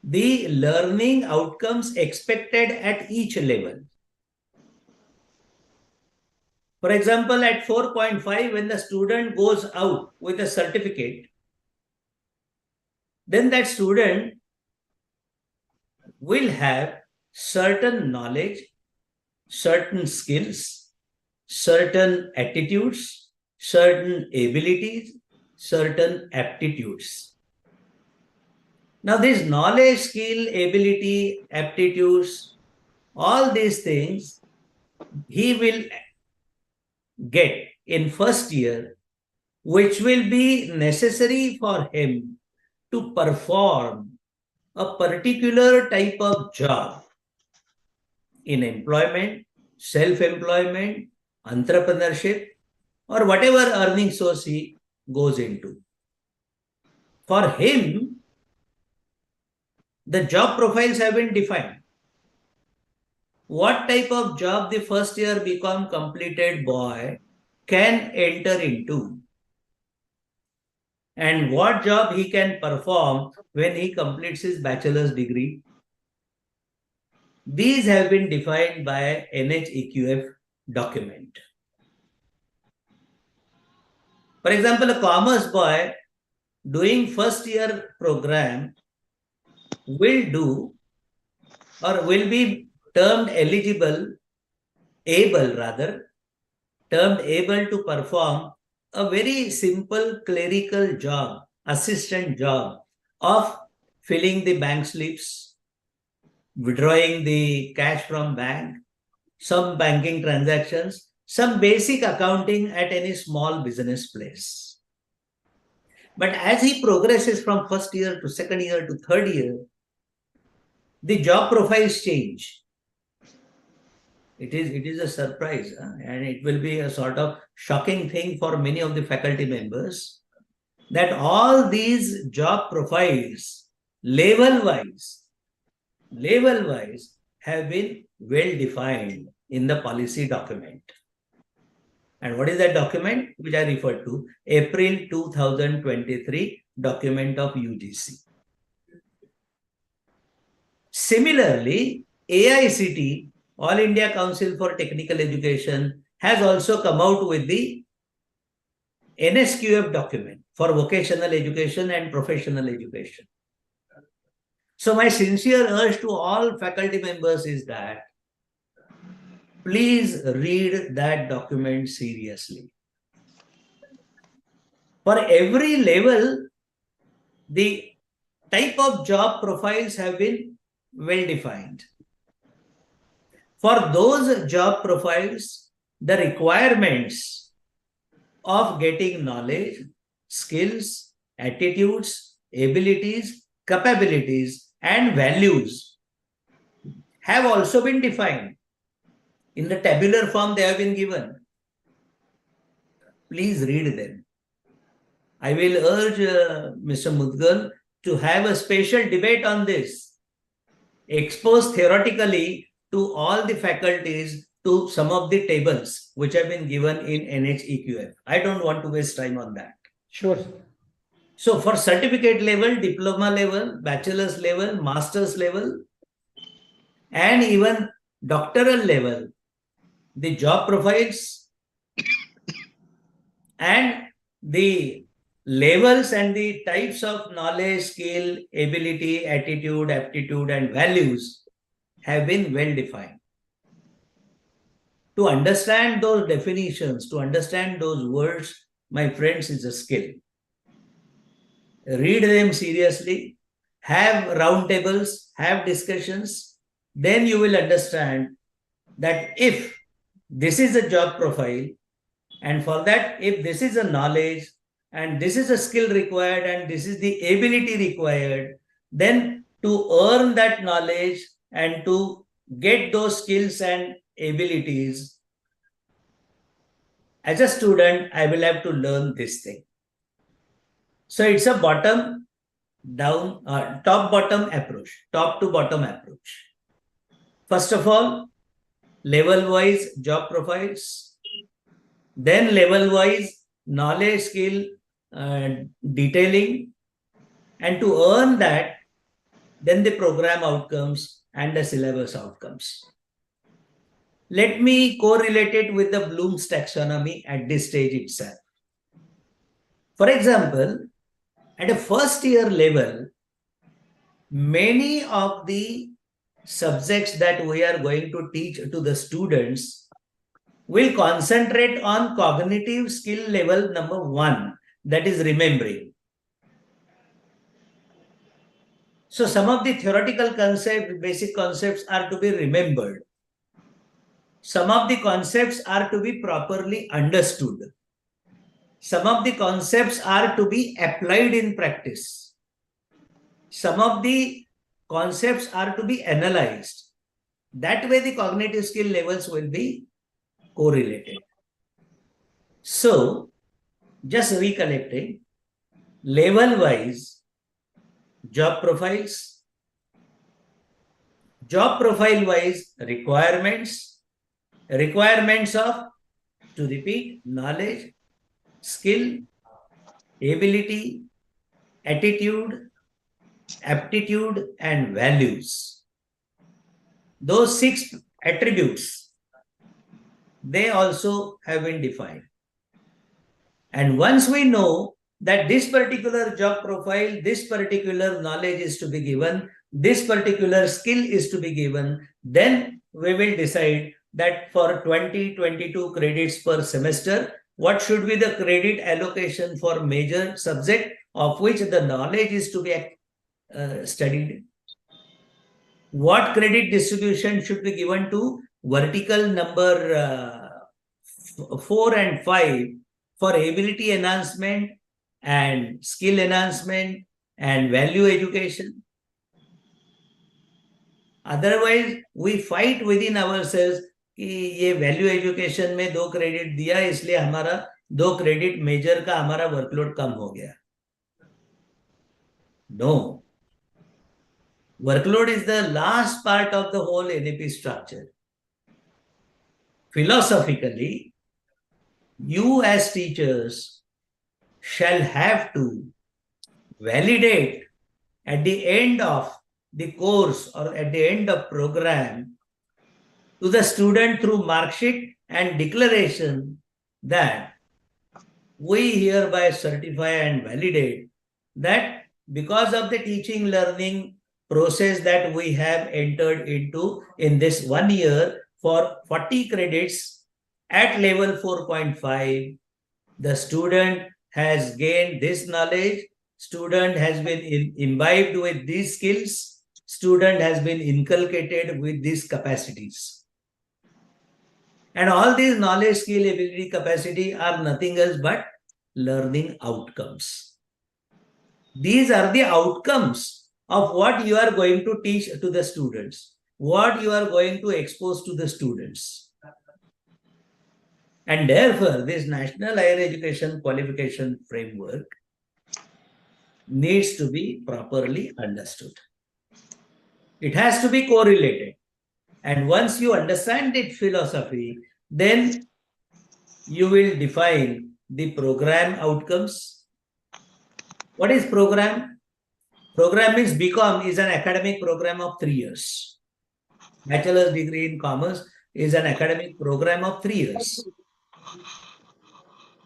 the learning outcomes expected at each level. For example, at 4.5, when the student goes out with a certificate, then that student will have certain knowledge, certain skills, certain attitudes, certain abilities, certain aptitudes. Now, this knowledge, skill, ability, aptitudes, all these things he will get in first year, which will be necessary for him to perform a particular type of job in employment, self-employment, entrepreneurship, or whatever earning source he goes into. For him, the job profiles have been defined. What type of job the first year BCom completed boy can enter into, and what job he can perform when he completes his bachelor's degree. These have been defined by NHEQF document. For example, a commerce boy doing first year program will do, or will be termed able to perform a very simple clerical job, assistant job of filling the bank slips, withdrawing the cash from bank, some banking transactions, some basic accounting at any small business place. But as he progresses from first year to second year to third year, the job profiles change. It is a surprise, and it will be a sort of shocking thing for many of the faculty members that all these job profiles, level-wise, have been well defined in the policy document. And what is that document which I referred to? April 2023 document of UGC. Similarly, AICT, All India Council for Technical Education, has also come out with the NSQF document for vocational education and professional education. So my sincere urge to all faculty members is that please read that document seriously. For every level, the type of job profiles have been well defined. For those job profiles the requirements of getting knowledge, skills, attitudes, abilities, capabilities, and values have also been defined. In the tabular form, they have been given. Please read them. I will urge Mr. Mudgal to have a special debate on this, expose theoretically to all the faculties to some of the tables which have been given in NHEQF. I don't want to waste time on that. Sure, sir. So for certificate level, diploma level, bachelor's level, master's level, and even doctoral level, the job profiles and the levels and the types of knowledge, skill, ability, attitude, aptitude, and values have been well defined. To understand those definitions, to understand those words, my friends, is a skill. Read them seriously, have roundtables, have discussions, then you will understand that if this is a job profile, and for that, if this is a knowledge, and this is a skill required, and this is the ability required, then to earn that knowledge and to get those skills and abilities, as a student, I will have to learn this thing. So it's a bottom down, top bottom approach, top to bottom approach. First of all, level wise job profiles, then level wise knowledge, skill, detailing, and to earn that, then the program outcomes and the syllabus outcomes. Let me correlate it with the Bloom's taxonomy at this stage itself. For example, at a first year level, many of the subjects that we are going to teach to the students will concentrate on cognitive skill level number 1, that is remembering. So some of the theoretical concepts, basic concepts are to be remembered. Some of the concepts are to be properly understood. Some of the concepts are to be applied in practice. Some of the concepts are to be analyzed. That way the cognitive skill levels will be correlated. So, just recollecting, level-wise job profiles, job profile-wise requirements of, to repeat, knowledge, skill, ability, attitude, aptitude, and values. Those 6 attributes, they also have been defined. And once we know that this particular job profile, this particular knowledge is to be given, this particular skill is to be given, then we will decide that for 20-22 credits per semester, what should be the credit allocation for major subject of which the knowledge is to be studied? What credit distribution should be given to vertical number 4 and 5 for ability enhancement and skill enhancement and value education? Otherwise, we fight within ourselves कि ये value education में 2 credit दिया इसलिए हमारा 2 credit major का हमारा workload कम हो गया. No. Workload is the last part of the whole NEP structure. Philosophically, you as teachers shall have to validate at the end of the course or at the end of program to the student through mark sheet and declaration that we hereby certify and validate that because of the teaching learning process that we have entered into in this 1 year for 40 credits at level 4.5, the student has gained this knowledge, student has been imbibed with these skills, student has been inculcated with these capacities. And all these knowledge, skill, ability, capacity are nothing else but learning outcomes. These are the outcomes of what you are going to teach to the students, what you are going to expose to the students. And therefore, this National Higher Education Qualification Framework needs to be properly understood. It has to be correlated. And once you understand its philosophy, then you will define the program outcomes. What is program? Program means BCom is an academic program of 3 years. Bachelor's degree in commerce is an academic program of 3 years.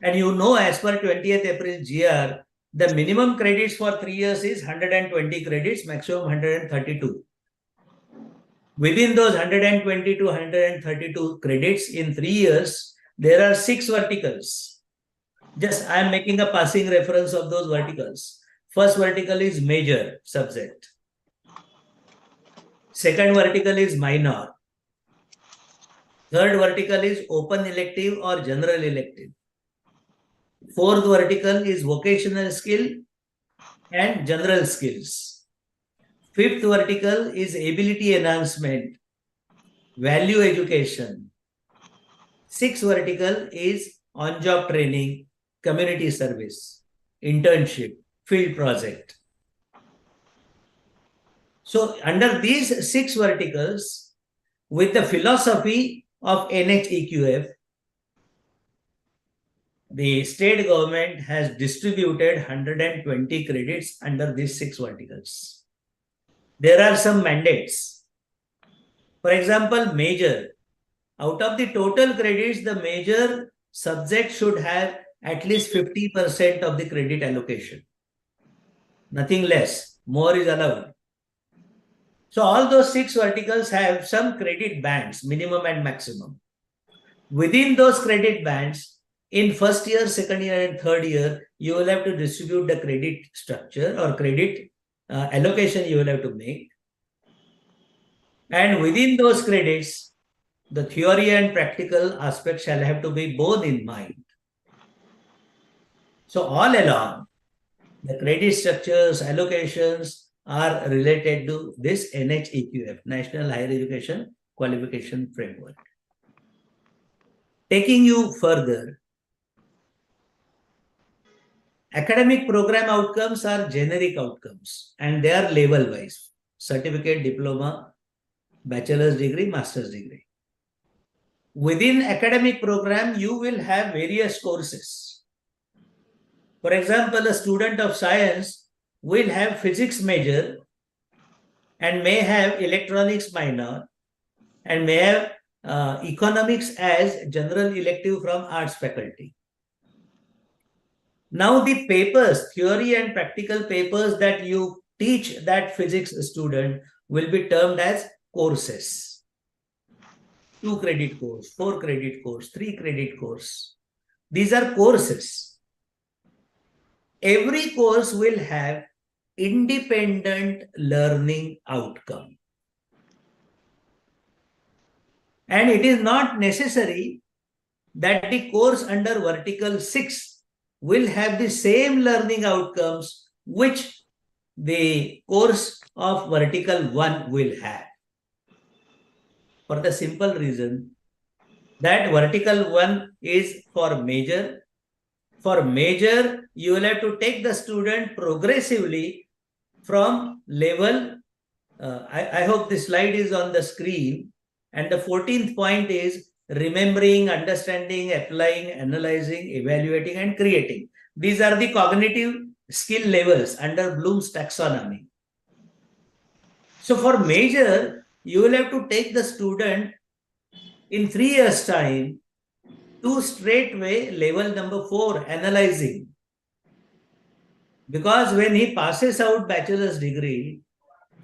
And you know, as per 20th April GR, the minimum credits for 3 years is 120 credits, maximum 132. Within those 120 to 132 credits in 3 years, there are 6 verticals. Just I am making a passing reference of those verticals. First vertical is major subject. Second vertical is minor. Third vertical is open elective or general elective. Fourth vertical is vocational skill and general skills. Fifth vertical is ability enhancement, value education. Sixth vertical is on-job training, community service, internship, field project. So under these 6 verticals, with the philosophy of NHEQF, the state government has distributed 120 credits under these 6 verticals. There are some mandates. For example, major. Out of the total credits, the major subject should have at least 50% of the credit allocation. Nothing less. More is allowed. So all those 6 verticals have some credit bands, minimum and maximum. Within those credit bands, in first year, second year, and third year, you will have to distribute the credit structure or credit allocation you will have to make. And within those credits, the theory and practical aspects shall have to be both in mind. So all along, the credit structures, allocations are related to this NHEQF, National Higher Education Qualification Framework. Taking you further, academic program outcomes are generic outcomes and they are level-wise. Certificate, diploma, bachelor's degree, master's degree. Within academic program, you will have various courses. For example, a student of science will have physics major and may have electronics minor and may have economics as general elective from arts faculty. Now the papers, theory and practical papers that you teach that physics student will be termed as courses. 2 credit course, 4 credit course, 3 credit course. These are courses. Every course will have independent learning outcome. And it is not necessary that the course under vertical 6 will have the same learning outcomes which the course of vertical 1 will have. For the simple reason that vertical 1 is for major. For major, you will have to take the student progressively from level, I hope this slide is on the screen, and the 14th point is remembering, understanding, applying, analyzing, evaluating, and creating. These are the cognitive skill levels under Bloom's taxonomy. So for major, you will have to take the student in 3 years' time to straightway level number 4, analyzing. Because when he passes out bachelor's degree,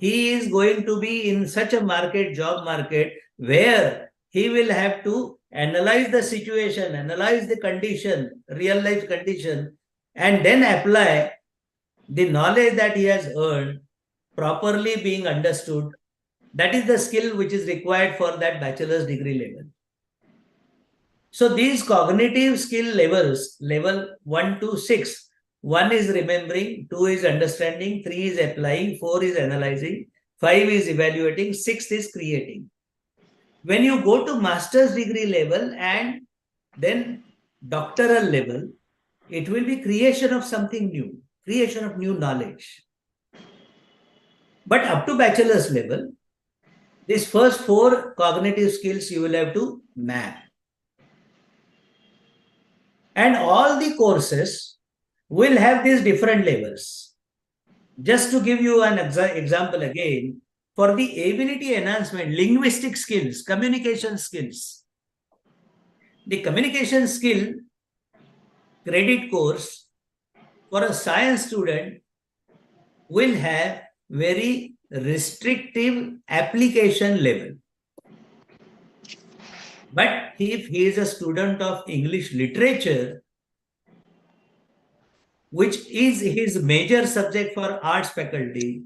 he is going to be in such a market, job market, where he will have to analyze the situation, analyze the condition, real life condition, and then apply the knowledge that he has earned properly being understood. That is the skill which is required for that bachelor's degree level. So these cognitive skill levels, level 1 to 6, 1 is remembering, 2 is understanding, 3 is applying, 4 is analyzing, 5 is evaluating, 6 is creating. When you go to master's degree level and then doctoral level, it will be creation of something new, creation of new knowledge. But up to bachelor's level, these first 4 cognitive skills you will have to map. And all the courses will have these different levels. Just to give you an example again, for the ability enhancement, linguistic skills, communication skills, the communication skill credit course for a science student will have very restrictive application level. But if he is a student of English literature, which is his major subject for arts faculty,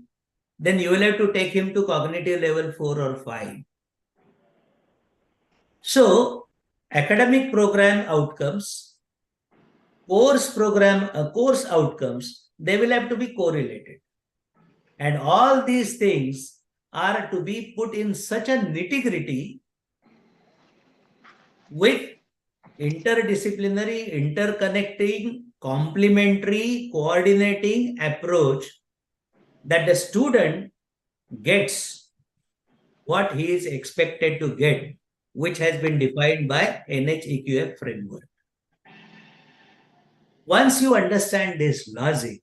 then you will have to take him to cognitive level 4 or 5. So, academic program outcomes, course outcomes, they will have to be correlated. And all these things are to be put in such a nitty-gritty with interdisciplinary, interconnecting, complementary, coordinating approach that the student gets what he is expected to get, which has been defined by NHEQF framework. Once you understand this logic,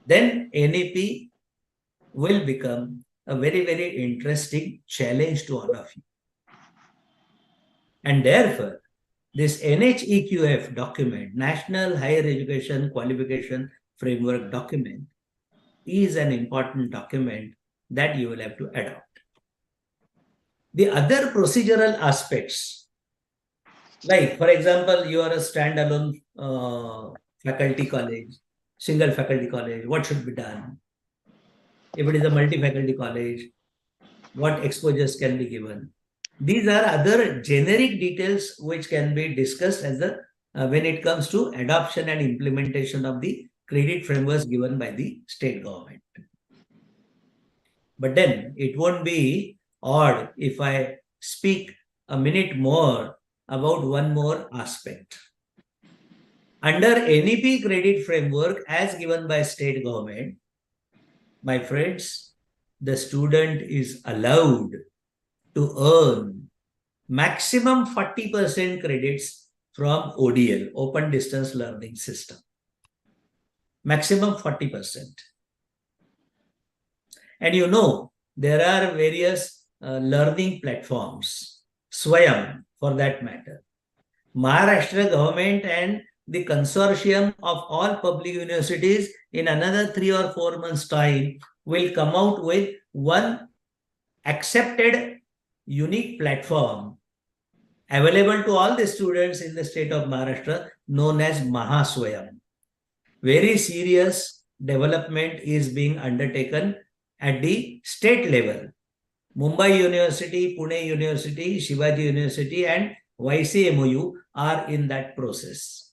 then NEP will become a very, very interesting challenge to all of you. And therefore, this NHEQF document, National Higher Education Qualification Framework document, is an important document that you will have to adopt. The other procedural aspects, like for example, you are a standalone faculty college, single faculty college, what should be done? If it is a multi-faculty college, what exposures can be given? These are other generic details which can be discussed as the when it comes to adoption and implementation of the credit frameworks given by the state government. But then it won't be odd if I speak a minute more about one more aspect. Under NEP credit framework as given by state government, my friends, the student is allowed to earn maximum 40% credits from ODL, Open Distance Learning System. Maximum 40%. And you know, there are various learning platforms, Swayam for that matter. Maharashtra government and the consortium of all public universities in another 3 or 4 months' time will come out with one accepted unique platform available to all the students in the state of Maharashtra known as Mahaswayam. Very serious development is being undertaken at the state level. Mumbai University, Pune University, Shivaji University and YCMOU are in that process.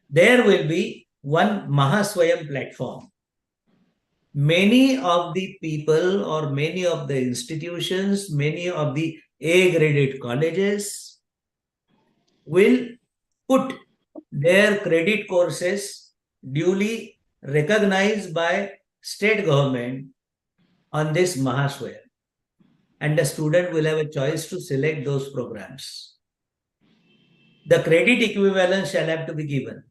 There will be one Mahaswayam platform. Many of the people or many of the institutions, many of the A-graded colleges will put their credit courses duly recognized by state government on this Mahaswayam. And the student will have a choice to select those programs. The credit equivalence shall have to be given.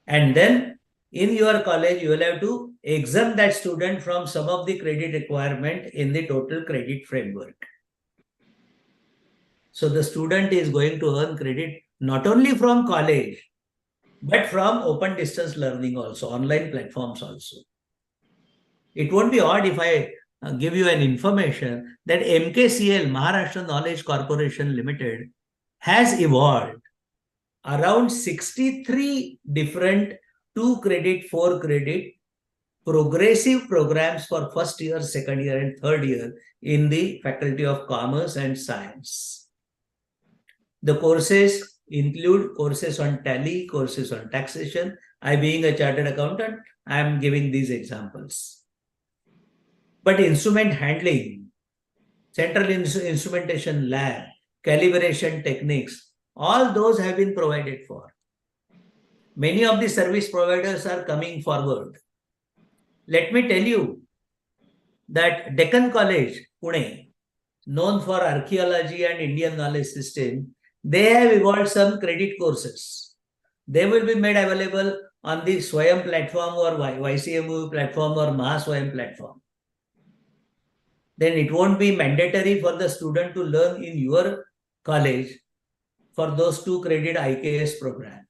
And then in your college, you will have to exempt that student from some of the credit requirement in the total credit framework. So the student is going to earn credit not only from college, but from open distance learning also, online platforms also. It won't be odd if I give you an information that MKCL, Maharashtra Knowledge Corporation Limited, has evolved around 63 different 2 credit, 4 credit progressive programs for first year, second year and third year in the Faculty of Commerce and Science. The courses include courses on tally, courses on taxation. I, being a chartered accountant, I am giving these examples. But instrument handling, central instrumentation lab, calibration techniques, all those have been provided for. Many of the service providers are coming forward. Let me tell you that Deccan College, Pune, known for archaeology and Indian knowledge system, they have evolved some credit courses. They will be made available on the Swayam platform or YCMU platform or Mahaswayam platform. Then it won't be mandatory for the student to learn in your college for those 2 credit IKS program.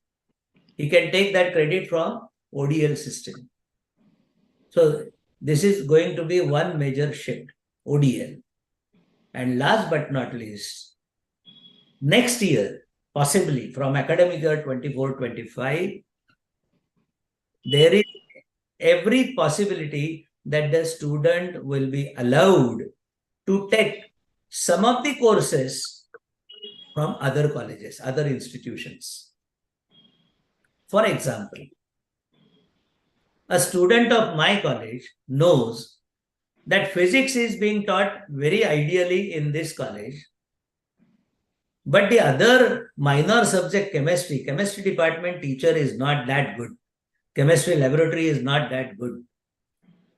He can take that credit from ODL system. So this is going to be one major shift, ODL. And last but not least, next year, possibly from academic year 24-25, there is every possibility that the student will be allowed to take some of the courses from other colleges, other institutions. For example, a student of my college knows that physics is being taught very ideally in this college, but the other minor subject, chemistry department teacher is not that good. Chemistry laboratory is not that good.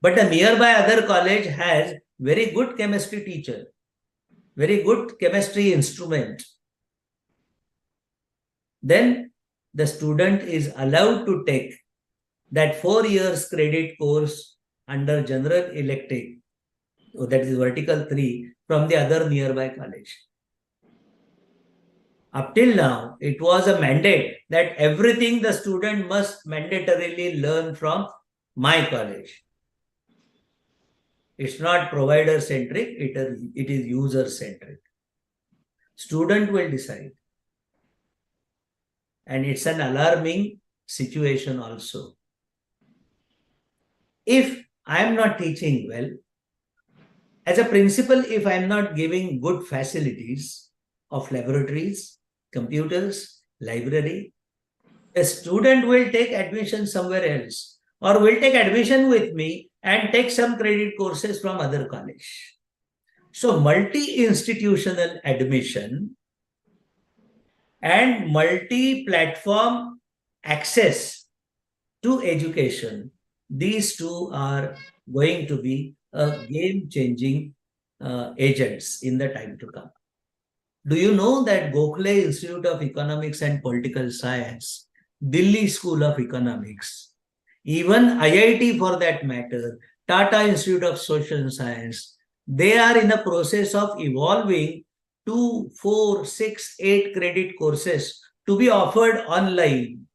But a nearby other college has very good chemistry teacher, very good chemistry instrument. Then the student is allowed to take that 4 years credit course under general elective, that is vertical 3, from the other nearby college. Up till now, it was a mandate that everything the student must mandatorily learn from my college. It's not provider-centric, it is user-centric. Student will decide. And it's an alarming situation also. If I am not teaching well, as a principal, if I am not giving good facilities of laboratories, computers, library, a student will take admission somewhere else or will take admission with me and take some credit courses from other college. So multi-institutional admission and multi-platform access to education, these two are going to be a game-changing agents in the time to come. Do you know that Gokhale Institute of Economics and Political Science, Delhi School of Economics, even IIT for that matter, Tata Institute of Social Science, they are in a process of evolving 2, 4, 6, 8 credit courses to be offered online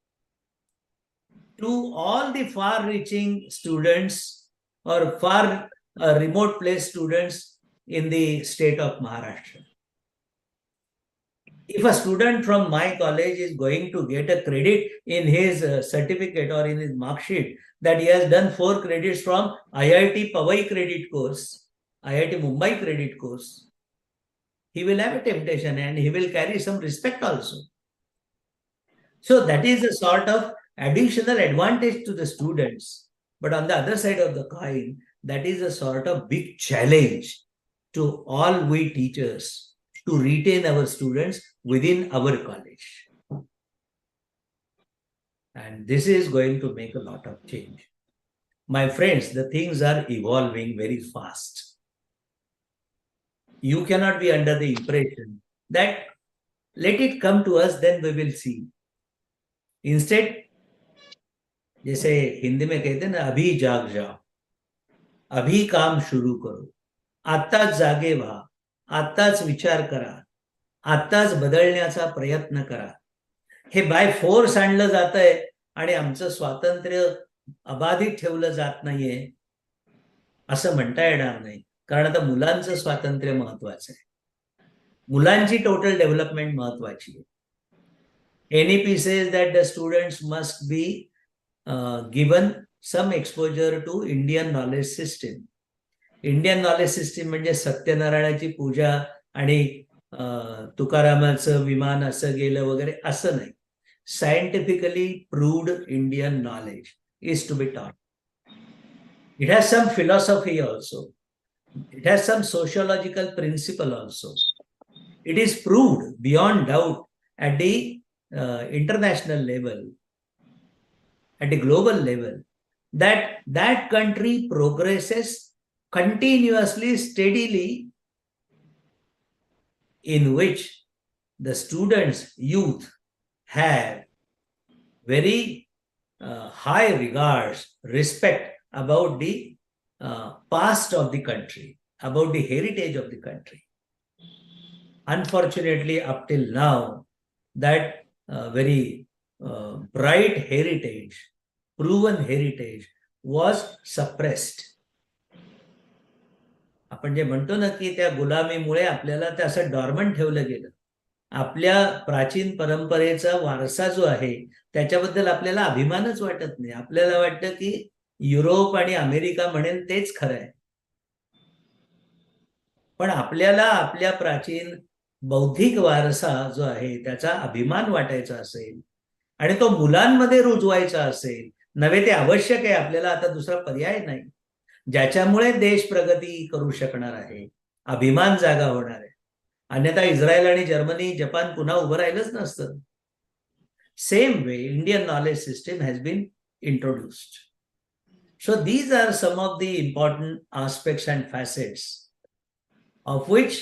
to all the far-reaching students or far remote place students in the state of Maharashtra. If a student from my college is going to get a credit in his certificate or in his mark sheet that he has done 4 credits from IIT Powai credit course, IIT Mumbai credit course, he will have a temptation and he will carry some respect also. So that is a sort of additional advantage to the students. But on the other side of the coin, that is a sort of big challenge to all we teachers to retain our students within our college. And this is going to make a lot of change. My friends, the things are evolving very fast. You cannot be under the impression that let it come to us, then we will see. Instead, जैसे हिंदी में कहते हैं ना, अभी जाग जाओ, अभी काम शुरू करो, आत्ताच जागे व्हा, आत्ताच विचार करा, आत्ताच बदलण्याचा प्रयत्न करा. हे बाय फोर्स आणलं जात आहे आणि आमचं स्वातंत्र्य अबाधित ठेवलं जात नाहीये असं म्हणता येणार नाही. कारण आता मुलांचं स्वातंत्र्य महत्वाचं आहे, मुलांची टोटल डेव्हलपमेंट महत्वाची आहे. NEP says that the students must be given some exposure to Indian knowledge system. Indian knowledge system म्हणजे सत्यनारायणाची पूजा आणि तुकारामाचं विमान असं गेलं वगैरे असं नाही. Scientifically proved Indian knowledge is to be taught. It has some philosophy also. It has some sociological principle also. It is proved beyond doubt at the international level, at the global level, that that country progresses continuously, steadily, in which the students, youth, have very high regards, respect about the past of the country, about the heritage of the country. Unfortunately, up till now, that very bright heritage, proven heritage, was suppressed. आपण जे म्हणतो ना की त्या गुलामीमुळे आपल्याला ते असं dormant ठेवलं गेलं. आपल्या प्राचीन परंपरेचा वारसा जो आहे त्याच्याबद्दल आपल्याला अभिमानच वाटत नाही. आपल्याला वाटतं की युरोप आणि अमेरिका म्हणेल तेच खरं आहे. पण आपल्याला आपल्या प्राचीन बौद्धिक वारसा जो आहे त्याचा अभिमान वाटायचा असेल आणि तो मुलांमध्ये रुजवायचा असेल, नव्हे ते आवश्यक आहे. आपल्याला आता दुसरा पर्याय नाही. ज्याच्यामुळे देश प्रगती करू शकणार आहे, अभिमान जागा होणार आहे. अन्यथा इस्रायल आणि जर्मनी, जपान पुन्हा उभं राहिलंच नसतं. Same way Indian knowledge system has been introduced. So these are some of the important aspects and facets, of which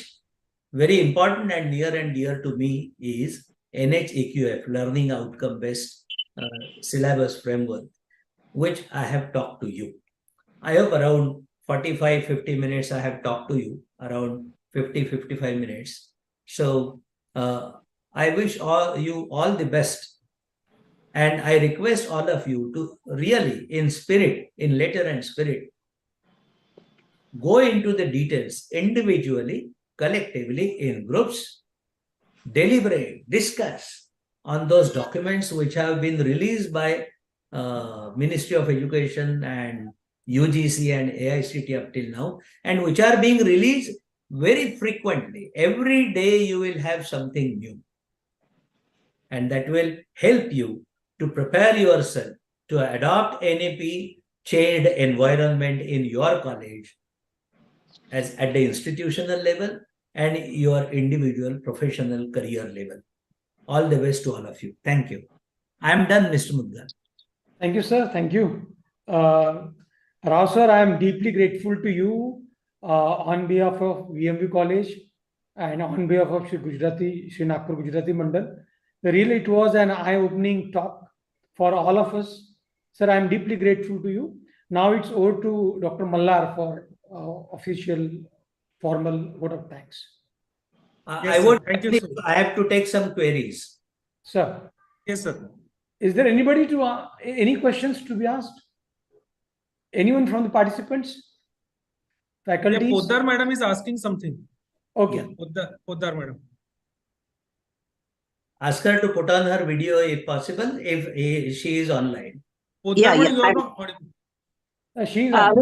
very important and near to me is NHEQF, Learning Outcome Based Syllabus Framework, which I have talked to you. I hope around 45-50 minutes I have talked to you, around 50-55 minutes. So I wish you all the best. And I request all of you to really, in spirit, in letter and spirit, go into the details individually, collectively, in groups, deliberate, discuss on those documents which have been released by Ministry of Education and UGC and AICT up till now, and which are being released very frequently. Every day you will have something new. And that will help you to prepare yourself to adopt NEP changed environment in your college, as at the institutional level and your individual professional career level. All the best to all of you. Thank you. I am done, Mr. Mudgal. Thank you, sir. Thank you. Rao, sir, I am deeply grateful to you on behalf of VMV College and on behalf of Shri Nagpur Gujarati Mandal. Really, it was an eye-opening talk for all of us. Sir, I am deeply grateful to you. Now it's over to Dr. Mallar for official, formal vote of thanks. Thank you, sir. I have to take some queries. Sir. Yes, sir. Is there anybody to any questions to be asked? Anyone from the participants? Faculties? Yeah, Poddar madam is asking something. Okay. Yeah, Poddar madam. Ask her to put on her video if possible, if she is online. Poddar madam, you are not audible. She is on.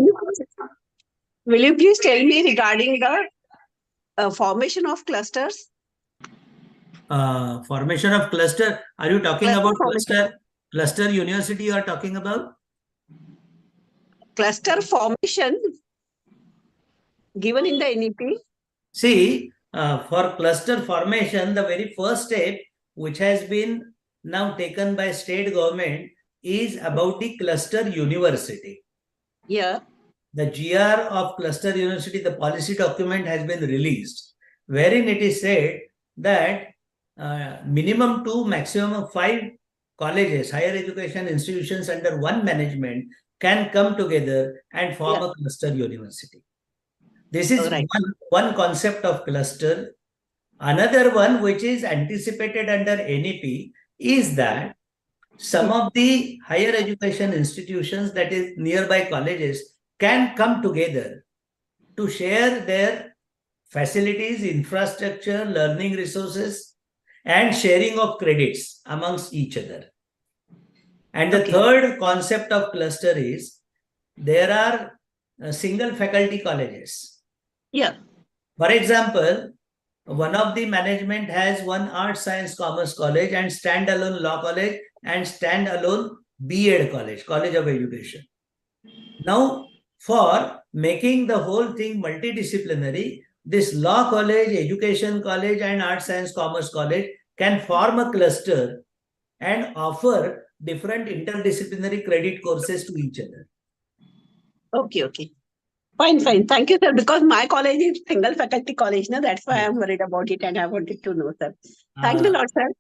Will you please tell me regarding the formation of clusters? Formation of cluster. Are you talking about cluster university you are talking about? Cluster formation given in the NEP? See, for cluster formation, the very first step which has been now taken by state government is about the cluster university. Yeah. The GR of cluster university, the policy document has been released, wherein it is said that minimum 2, maximum 5 colleges, higher education institutions under one management can come together and form a cluster university. This is one concept of cluster. Another one which is anticipated under NEP is that some of the higher education institutions, that is nearby colleges, can come together to share their facilities, infrastructure, learning resources, and sharing of credits amongst each other. And the third concept of cluster is there are single faculty colleges. Yeah. For example, one of the management has one arts, science, commerce college and standalone law college and standalone B.Ed college, College of Education. Now, for making the whole thing multidisciplinary, this law college, education college and arts, science, commerce college can form a cluster and offer different interdisciplinary credit courses to each other. Okay, okay. Fine, fine. Thank you, sir. Because my college is single faculty college, no? That's why I'm worried about it and I wanted to know, sir. Thank you a lot, sir.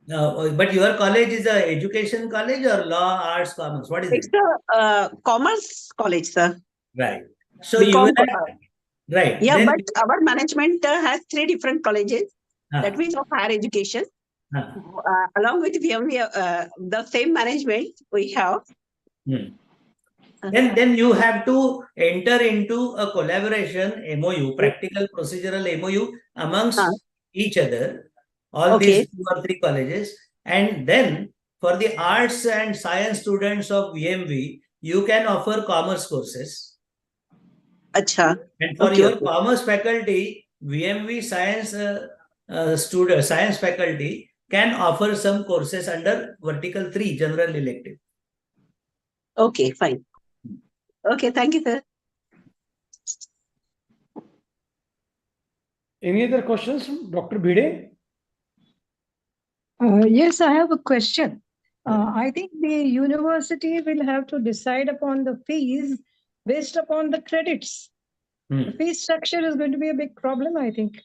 But your college is a education college or law, arts, commerce? What is It's it? a commerce college, sir. Right. So you will have, right. Yeah, Then, but our management has 3 different colleges. That means of higher education. Along with VMV, the same management we have. Then you have to enter into a collaboration MOU, practical procedural MOU amongst each other, all these 2 or 3 colleges. And then for the arts and science students of VMV, you can offer commerce courses. Acha. And for your commerce faculty, VMV science science faculty can offer some courses under vertical 3, general elective. Okay, fine. Okay, thank you, sir. Any other questions, Dr. Bhide? Yes, I have a question. I think the university will have to decide upon the fees based upon the credits. The fee structure is going to be a big problem, I think.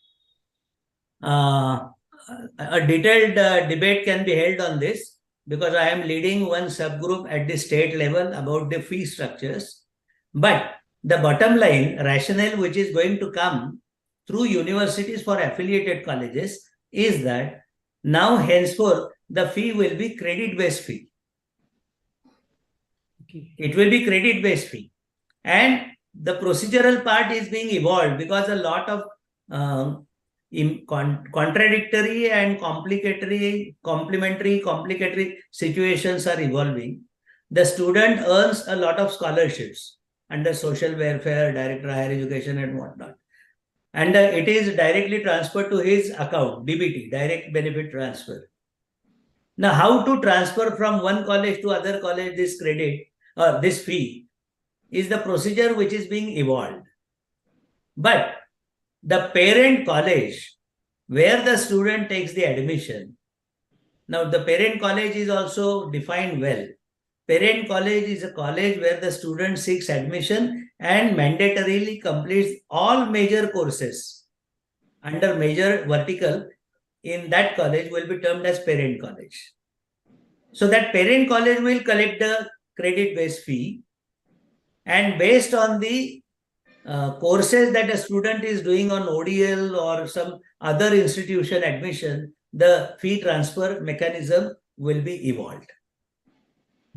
A detailed debate can be held on this because I am leading one subgroup at the state level about the fee structures. But the bottom line rationale which is going to come through universities for affiliated colleges is that now henceforth the fee will be credit-based fee. Okay. It will be credit-based fee. And the procedural part is being evolved because a lot of contradictory and complementary situations are evolving. The student earns a lot of scholarships under social welfare, director higher education and whatnot. And it is directly transferred to his account, DBT, direct benefit transfer. Now, how to transfer from one college to other college this credit or this fee is the procedure which is being evolved. But the parent college where the student takes the admission, now the parent college is also defined well. Parent college is a college where the student seeks admission and mandatorily completes all major courses under major vertical in that college will be termed as parent college. So that parent college will collect the credit-based fee, and based on the courses that a student is doing on ODL or some other institution admission, the fee transfer mechanism will be evolved.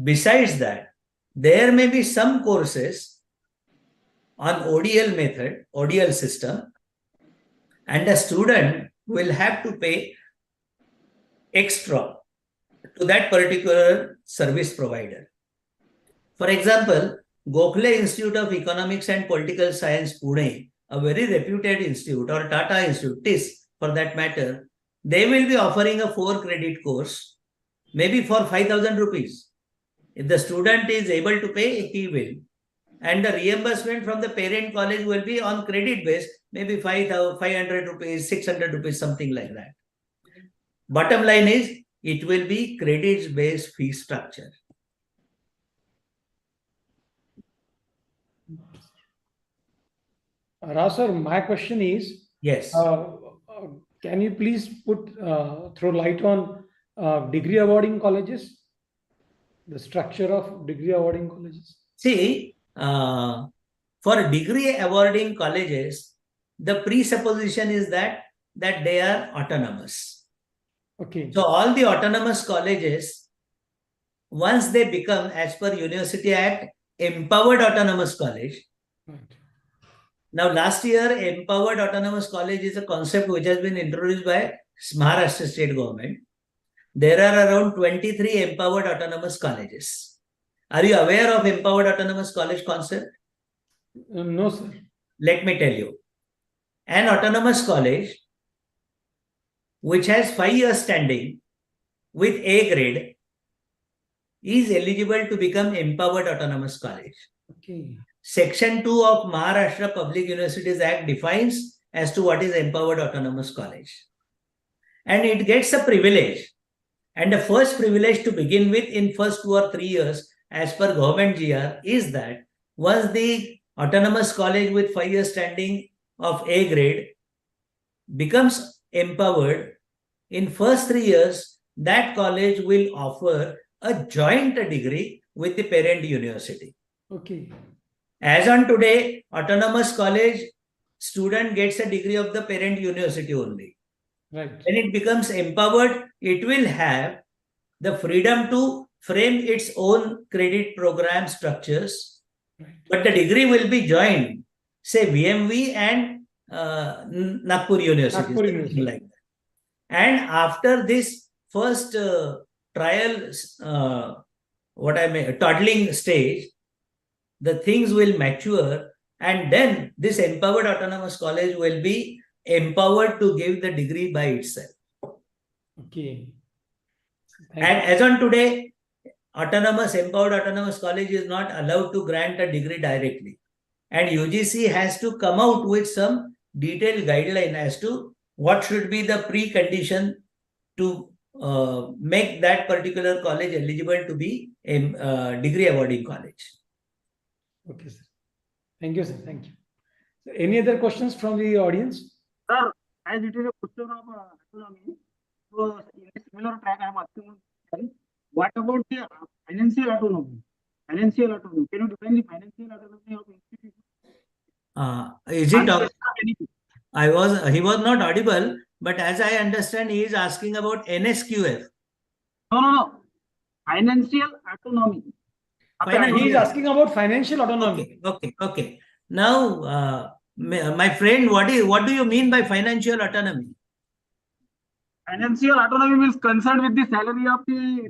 Besides that, there may be some courses on ODL method, ODL system, and a student will have to pay extra to that particular service provider. For example, Gokhale Institute of Economics and Political Science, Pune, a very reputed institute, or Tata Institute, TIS for that matter, they will be offering a 4-credit course, maybe for 5,000 rupees. If the student is able to pay, he will. And the reimbursement from the parent college will be on credit base, maybe 500 rupees, 600 rupees, something like that. Bottom line is, it will be credit-based fee structure. Rao sir, my question is, yes. Can you please throw light on degree awarding colleges? The structure of degree awarding colleges? See, for degree awarding colleges, the presupposition is that they are autonomous. Okay. So all the autonomous colleges, once they become, as per University Act, empowered autonomous college. Right. Now, last year, empowered autonomous college is a concept which has been introduced by Maharashtra state government. There are around 23 empowered autonomous colleges. Are you aware of empowered autonomous college concept? No, sir. Let me tell you. An autonomous college which has 5 years standing with A grade is eligible to become empowered autonomous college. Okay. Section 2 of Maharashtra Public Universities Act defines as to what is empowered autonomous college. And it gets a privilege. And the first privilege to begin with in first 2 or 3 years as per government GR is that once the autonomous college with 5 years standing of A grade becomes empowered, in first 3 years, that college will offer a joint degree with the parent university. Okay. As on today, autonomous college student gets a degree of the parent university only. Right. When it becomes empowered, it will have the freedom to frame its own credit program structures, but the degree will be joined, say VMV and Nagpur University, like that. And after this first trial, toddling stage, the things will mature, and then this empowered autonomous college will be empowered to give the degree by itself. Okay. And as on today, empowered autonomous college is not allowed to grant a degree directly. And UGC has to come out with some detailed guideline as to what should be the precondition to make that particular college eligible to be a degree awarding college. Okay, sir. Thank you, sir. Thank you. So any other questions from the audience? Sir, as it is a question of autonomy, so in a similar track, I am asking, what about the financial autonomy? Financial autonomy. Can you define the financial autonomy of institution? Is it? He was not audible, but as I understand, he is asking about NSQF. No. Financial autonomy. He is asking about financial autonomy. Okay. Now, my friend, what do you mean by financial autonomy? Financial autonomy means concerned with the salary of the.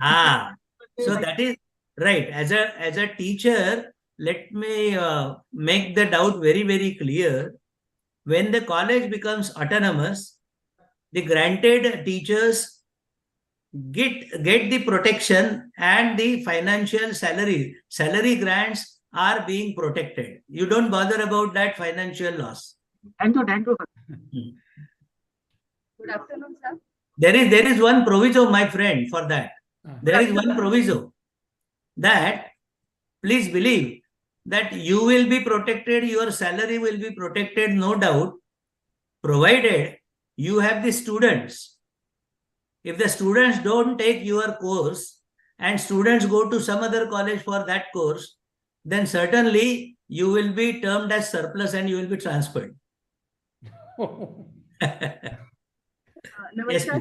So that is right. As a teacher, let me make the doubt very, very clear. When the college becomes autonomous, the granted teachers get the protection and the financial salary grants are being protected. You don't bother about that financial loss. Thank you, sir. Good afternoon, sir. There is one proviso, my friend, for that. There is one proviso that, please believe, that you will be protected, your salary will be protected, no doubt, provided you have the students. If the students don't take your course and students go to some other college for that course, then certainly you will be termed as surplus and you will be transferred. नमस्कार.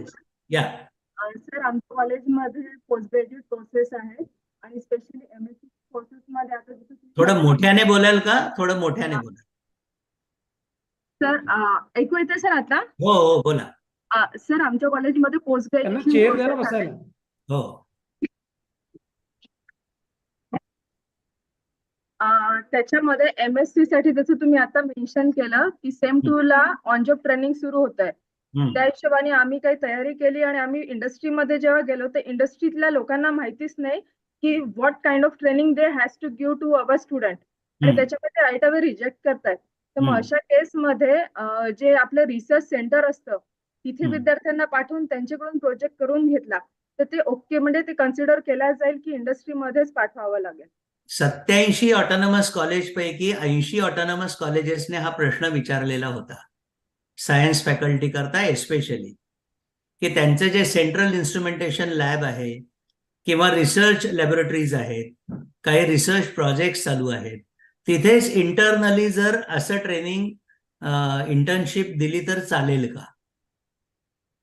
Sir, आमच्या कॉलेजमध्ये post graduate courses आहेत आणि specially MSc courses मध्ये आता थोडं मोठ्याने बोलाल का? थोडं मोठ्याने बोला. सर, ऐकू येतं सर आता? हो, बोला. सर, आमच्या कॉलेजमध्ये पोस्ट ग्रॅज्युएशन चेअर द्या बसायला. हो. त्याच्यामध्ये एमएससी साठी जसं तुम्ही आता मेन्शन केलं की सेम 2 ला ऑन जॉब ट्रेनिंग सुरू होत आहे. त्या हिशोबाने आम्ही काही तयारी केली आणि आम्ही इंडस्ट्रीमध्ये जेव्हा गेलो तर इंडस्ट्रीतल्या लोकांना माहितीच नाही की what kind of training they have to give to our student, आणि त्याच्यामध्ये राईट अवे रिजेक्ट करतात. तर मग अशा केसमध्ये जे आपलं रिसर्च सेंटर असतं तिथे विद्यार्थ्यांना पाठवून त्यांच्याकडून प्रोजेक्ट करून घेतला तर ते ओके, म्हणजे ते कन्सिडर केला जाईल की इंडस्ट्रीमध्येच पाठवावं लागेल. 87 ऑटोनॉमस कॉलेज पैकी 80 ऑटोनॉमस कॉलेजेसने हा प्रश्न विचारलेला होता, सायन्स फॅकल्टी करता एस्पेशली, की त्यांचे जे सेंट्रल इन्स्ट्रुमेंटेशन लॅब आहे किंवा रिसर्च लॅबोरेटरीज आहेत, काही रिसर्च प्रोजेक्ट चालू आहेत, तिथेच इंटरनली जर असं ट्रेनिंग इंटर्नशिप दिली तर चालेल का?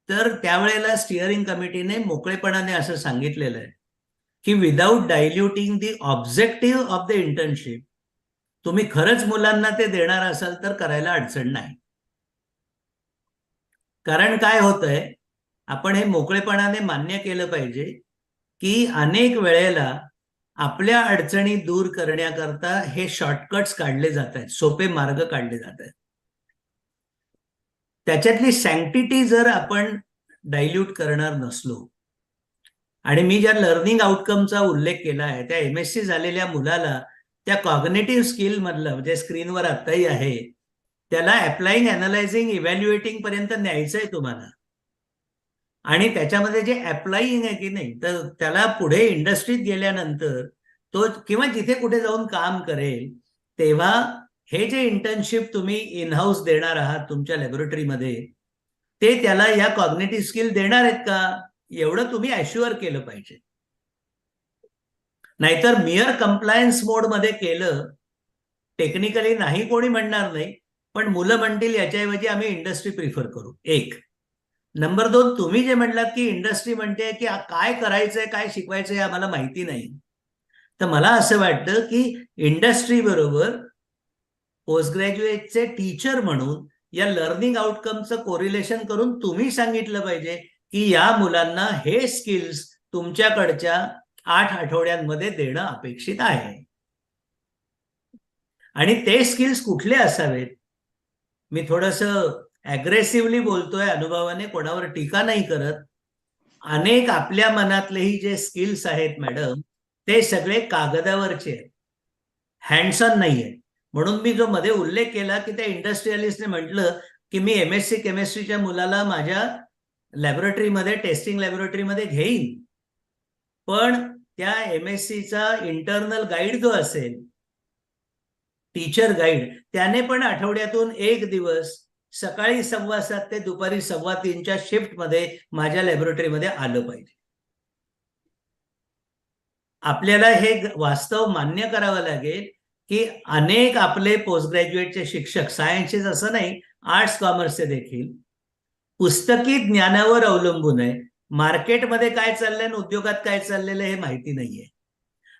तर त्यावेळेला स्टिअरिंग कमिटीने मोकळेपणाने असं सांगितलेलं आहे की without diluting the objective of the internship, तुम्ही खरंच मुलांना ते देणार असाल तर करायला अडचण नाही. कारण काय होतंय, आपण हे मोकळेपणाने मान्य केलं पाहिजे की अनेक वेळेला आपल्या अडचणी दूर करण्याकरता हे शॉर्टकट्स काढले जात आहेत, सोपे मार्ग काढले जात आहेत. त्याच्यातली सँक्टिटी जर आपण डायल्यूट करणार नसलो. आणि मी ज्या लर्निंग आउटकमचा उल्लेख केला आहे त्या MSc झालेल्या मुलाला त्या कॉग्नेटिव्ह स्किल मधलं जे स्क्रीनवर आताही आहे त्याला अप्लाइंग, अनालायझिंग, इव्हॅल्युएटिंग पर्यंत न्यायचंय तुम्हाला. आणि त्याच्यामध्ये जे अप्लाइंग आहे की नाही तर त्याला पुढे इंडस्ट्रीत गेल्यानंतर तो किंवा जिथे कुठे जाऊन काम करेल तेव्हा हे जे इंटर्नशिप तुम्ही इन हाऊस देणार आहात तुमच्या लॅबोरेटरीमध्ये ते त्याला या कॉग्नेटिव्ह स्किल देणार आहेत का एवढं तुम्ही अश्युअर केलं पाहिजे. नाहीतर मिअर कंप्लायन्स मोडमध्ये केलं, टेक्निकली नाही कोणी म्हणणार नाही, पण मुलं म्हणतील याच्याऐवजी आम्ही इंडस्ट्री प्रिफर करू. एक. नंबर 2, तुम्ही जे म्हणलात की इंडस्ट्री म्हणते की काय करायचंय काय शिकवायचंय आम्हाला माहिती नाही, तर मला असं वाटतं की इंडस्ट्री बरोबर पोस्ट ग्रॅज्युएटचे टीचर म्हणून या लर्निंग आउटकमचं कोरिलेशन करून तुम्ही सांगितलं पाहिजे की या मुलांना हे स्किल्स तुमच्याकडच्या 8 आठवड्यांमध्ये देणं अपेक्षित आहे. आणि ते स्किल्स कुठले असावेत. मी थोडंसं अग्रेसिव्हली बोलतोय अनुभवाने, कोणावर टीका नाही करत. अनेक आपल्या मनातलेही जे स्किल्स आहेत मॅडम ते सगळे कागदावरचे आहेत, हँड्स ऑन नाही आहेत. म्हणून मी जो मध्ये उल्लेख केला की त्या इंडस्ट्रियलिस्टने म्हटलं की मी MSc केमिस्ट्रीच्या मुलाला माझ्या लॅबोरेटरीमध्ये, टेस्टिंग लॅबोरेटरीमध्ये घेईन, पण त्या MScचा इंटरनल गाईड जो असेल, टीचर गाईड, त्याने पण आठवड्यातून 1 दिवस सकाळी 7:15 ते दुपारी 3:15च्या शिफ्टमध्ये माझ्या लॅबोरेटरीमध्ये आलं पाहिजे. आपल्याला हे वास्तव मान्य करावं लागेल की अनेक आपले पोस्ट ग्रॅज्युएटचे शिक्षक, सायन्सचेच असं नाही, आर्ट्स कॉमर्सचे देखील पुस्तकी ज्ञानावर अवलंबून आहे. मार्केटमध्ये काय चाललंय आणि उद्योगात काय चाललेलं हे माहिती नाहीये.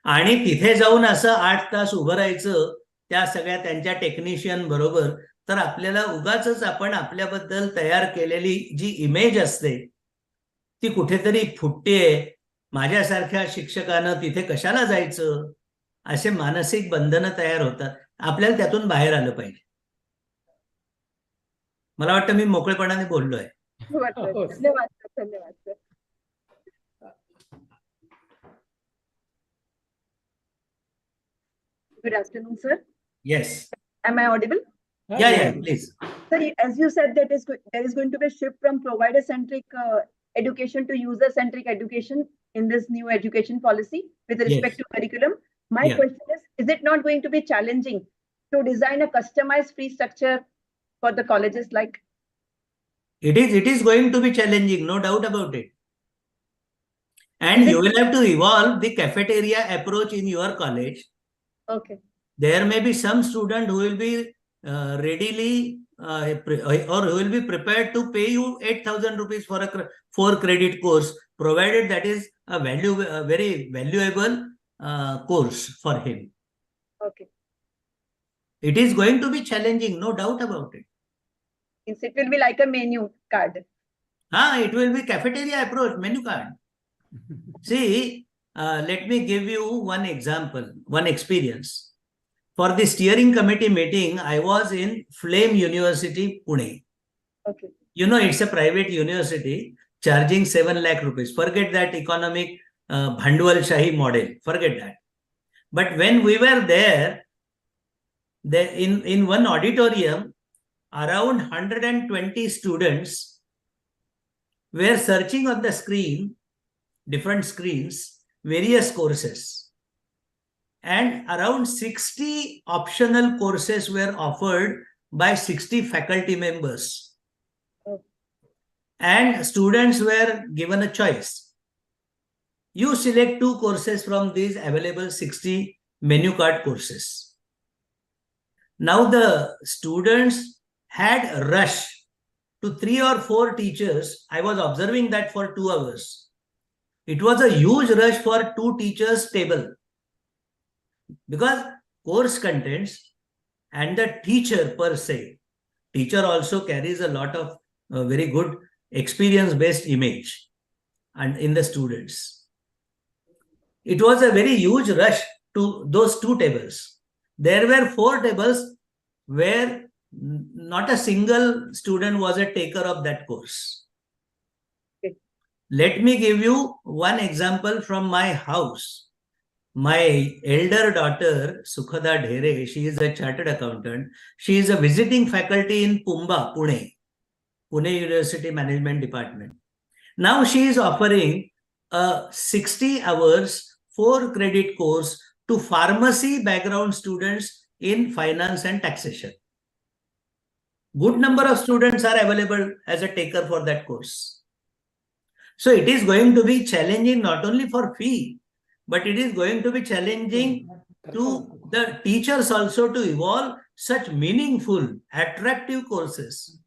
आणि तिथे जाऊन असं 8 तास उभं राहायचं त्या सगळ्या त्यांच्या टेक्निशियन बरोबर, तर आपल्याला उगाचच आपण आपल्याबद्दल तयार केलेली जी इमेज असते ती कुठेतरी फुटतेय. माझ्यासारख्या शिक्षकानं तिथे कशाला जायचं, असे मानसिक बंधनं तयार होतात. आपल्याला त्यातून बाहेर आलं पाहिजे. मला वाटतं मी मोकळेपणाने बोललोय. धन्यवाद सर, धन्यवाद sir. Good afternoon, sir. Yes. Am I audible? Yeah, please. Sir, as you said, there is going to be a shift from provider-centric education to user-centric education in this new education policy with respect to curriculum. My question is it not going to be challenging to design a customized fee structure for the colleges like? It is going to be challenging, no doubt about it. And you will have to evolve the cafeteria approach in your college. Okay. There may be some student who will be readily or who will be prepared to pay you 8,000 rupees for a 4-credit course, provided that is a very valuable course for him. Okay. It is going to be challenging, no doubt about it. It will be like a menu card. It will be cafeteria approach, menu card. See, let me give you one example, one experience. For the steering committee meeting, I was in Flame University, Pune. Okay. You know, it's a private university charging 7 lakh rupees. Forget that economic Bhandwalshahi model. Forget that. But when we were there, in one auditorium, around 120 students were searching on the screen, different screens, various courses. And around 60 optional courses were offered by 60 faculty members. And students were given a choice. You select 2 courses from these available 60 menu card courses. Now the students had a rush to 3 or 4 teachers. I was observing that for 2 hours. It was a huge rush for 2 teachers' table. Because course contents and the teacher per se, teacher also carries a lot of very good experience-based image and in the students. It was a very huge rush to those 2 tables. There were 4 tables where not a single student was a taker of that course. Let me give you one example from my house. My elder daughter, Sukhada Dhere, she is a chartered accountant. She is a visiting faculty in Pumba, Pune University Management Department. Now she is offering a 60 hours 4-credit course to pharmacy background students in finance and taxation. Good number of students are available as a taker for that course. So it is going to be challenging not only for fee, but it is going to be challenging to the teachers also to evolve such meaningful, attractive courses.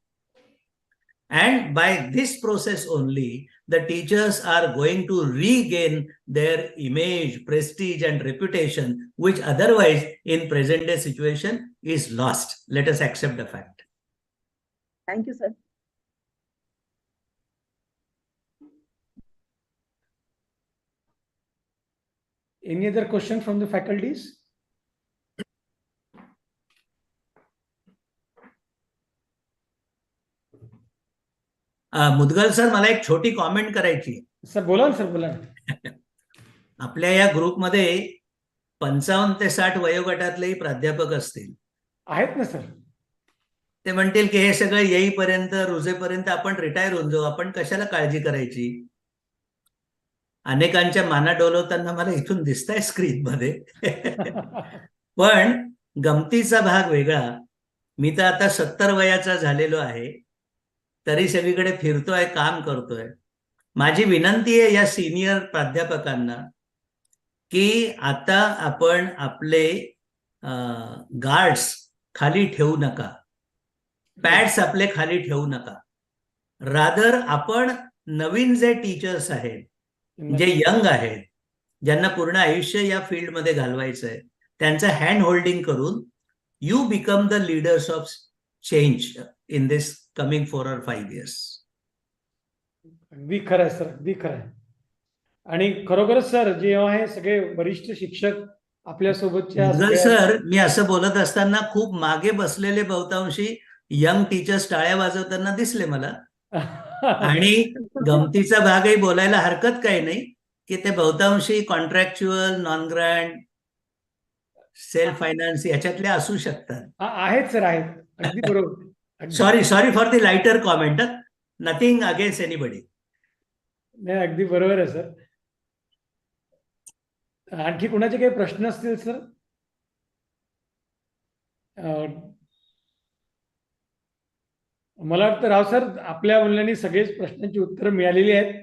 And by this process only, the teachers are going to regain their image, prestige, and reputation, which otherwise in present day situation is lost. Let us accept the fact. Thank you, sir. Any other question from the faculties? Mudgal sir, मला एक छोटी comment करायची. Sir बोला ना, sir बोला ना. आपल्या या ग्रुपमध्ये 55 ते 60 वयोगटातलेही प्राध्यापक असतील. आहेत ना सर. ते म्हणतील की हे सगळं येईपर्यंत, रुजेपर्यंत आपण रिटायर होऊन जाऊ, आपण कशाला काळजी करायची. अनेकांच्या माना डोलवताना मला इथून दिसतंय स्क्रीन मध्ये. पण गमतीचा भाग वेगळा. मी तर आता 70 वयाचा झालेलो आहे, तरी सगळीकडे फिरतोय, काम करतोय. माझी विनंती आहे या सिनियर प्राध्यापकांना की आता आपण आपले गार्ड्स खाली ठेवू नका, पॅड्स आपले खाली ठेवू नका. रादर आपण नवीन जे टीचर्स आहेत, जे यंग आहेत, ज्यांना पूर्ण आयुष्य या फील्डमध्ये घालवायचं आहे, त्यांचं हँड होल्डिंग करून you become the leaders of change in this coming 4 or 5 years. अगदी खरं आहे सर, अगदी खरं आहे. आणि खरोखरच सर, जेव्हा हे सगळे वरिष्ठ शिक्षक आपल्या सोबतच्या सर, मी असं बोलत असताना खूप मागे बसलेले बहुतांशी यंग टीचर्स टाळ्या वाजवताना दिसले मला. आणि गमतीचा भागही बोलायला हरकत काही नाही की ते बहुतांशी contractual, non grant, self finance याच्यातले असू शकतात. आहेत सर, आहेत. अगदी बरोबर. Sorry for the lighter comment. Nothing against anybody. नाही, अगदी बरोबर आहे सर. आणखी कुणाचे काही प्रश्न असतील सर? मला वाटतं राव सर, आपल्या बोलण्याने सगळेच प्रश्नांची उत्तरं मिळालेली आहेत.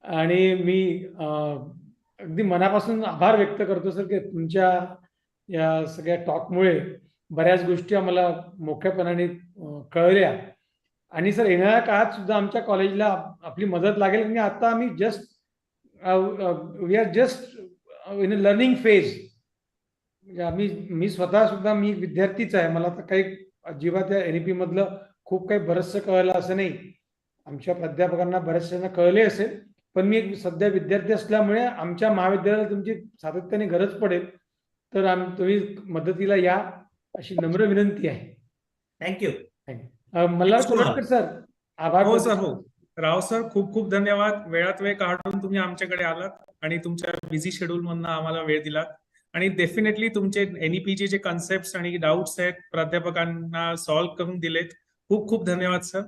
आणि मी अगदी मनापासून आभार व्यक्त करतो सर की तुमच्या या सगळ्या टॉकमुळे बऱ्याच गोष्टी आम्हाला मोठ्यापणाने कळल्या. आणि सर, येणाऱ्या काळात सुद्धा आमच्या कॉलेजला आपली मदत लागेल. आणि आता आम्ही we are just in a learning phase. म्हणजे मी स्वतः सुद्धा मी विद्यार्थीच आहे. मला तर काही अजिबात या NEP मधलं खूप काही बरंचसं कळलं असं नाही. आमच्या प्राध्यापकांना बऱ्याचशांना कळले असेल, पण मी सध्या विद्यार्थी असल्यामुळे आमच्या महाविद्यालयाला तुमची सातत्याने गरज पडेल, तर तुम्ही मदतीला या अशी नम्र विनंती आहे. थँक्यू. मला सर आभार. हो सर, हो. राव सर, खूप खूप धन्यवाद. वेळात वेळ काढून तुम्ही आमच्याकडे आलात आणि तुमच्या बिझी शेड्यूल मधनं आम्हाला वेळ दिलात. आणि डेफिनेटली तुमचे NEPचे जे कन्सेप्ट आणि डाऊट्स आहेत प्राध्यापकांना सॉल्व्ह करून दिलेत. खूप खूप धन्यवाद सर.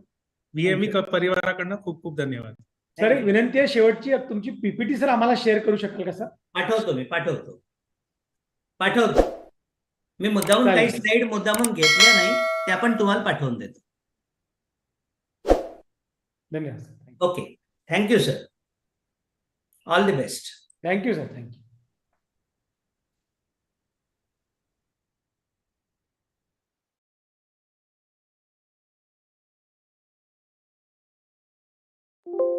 VME परिवाराकडनं खूप खूप धन्यवाद. सर, एक विनंती आहे शेवटची, तुमची PPT सर आम्हाला शेअर करू शकाल का सर? पाठवतो. मी मुद्दामून काही स्लाइड मुद्दामून घेतल्या नाही, त्या पण तुम्हाला पाठवून देतो. धन्यवाद. Okay, thank you sir. All the best. Thank you sir. Thank you.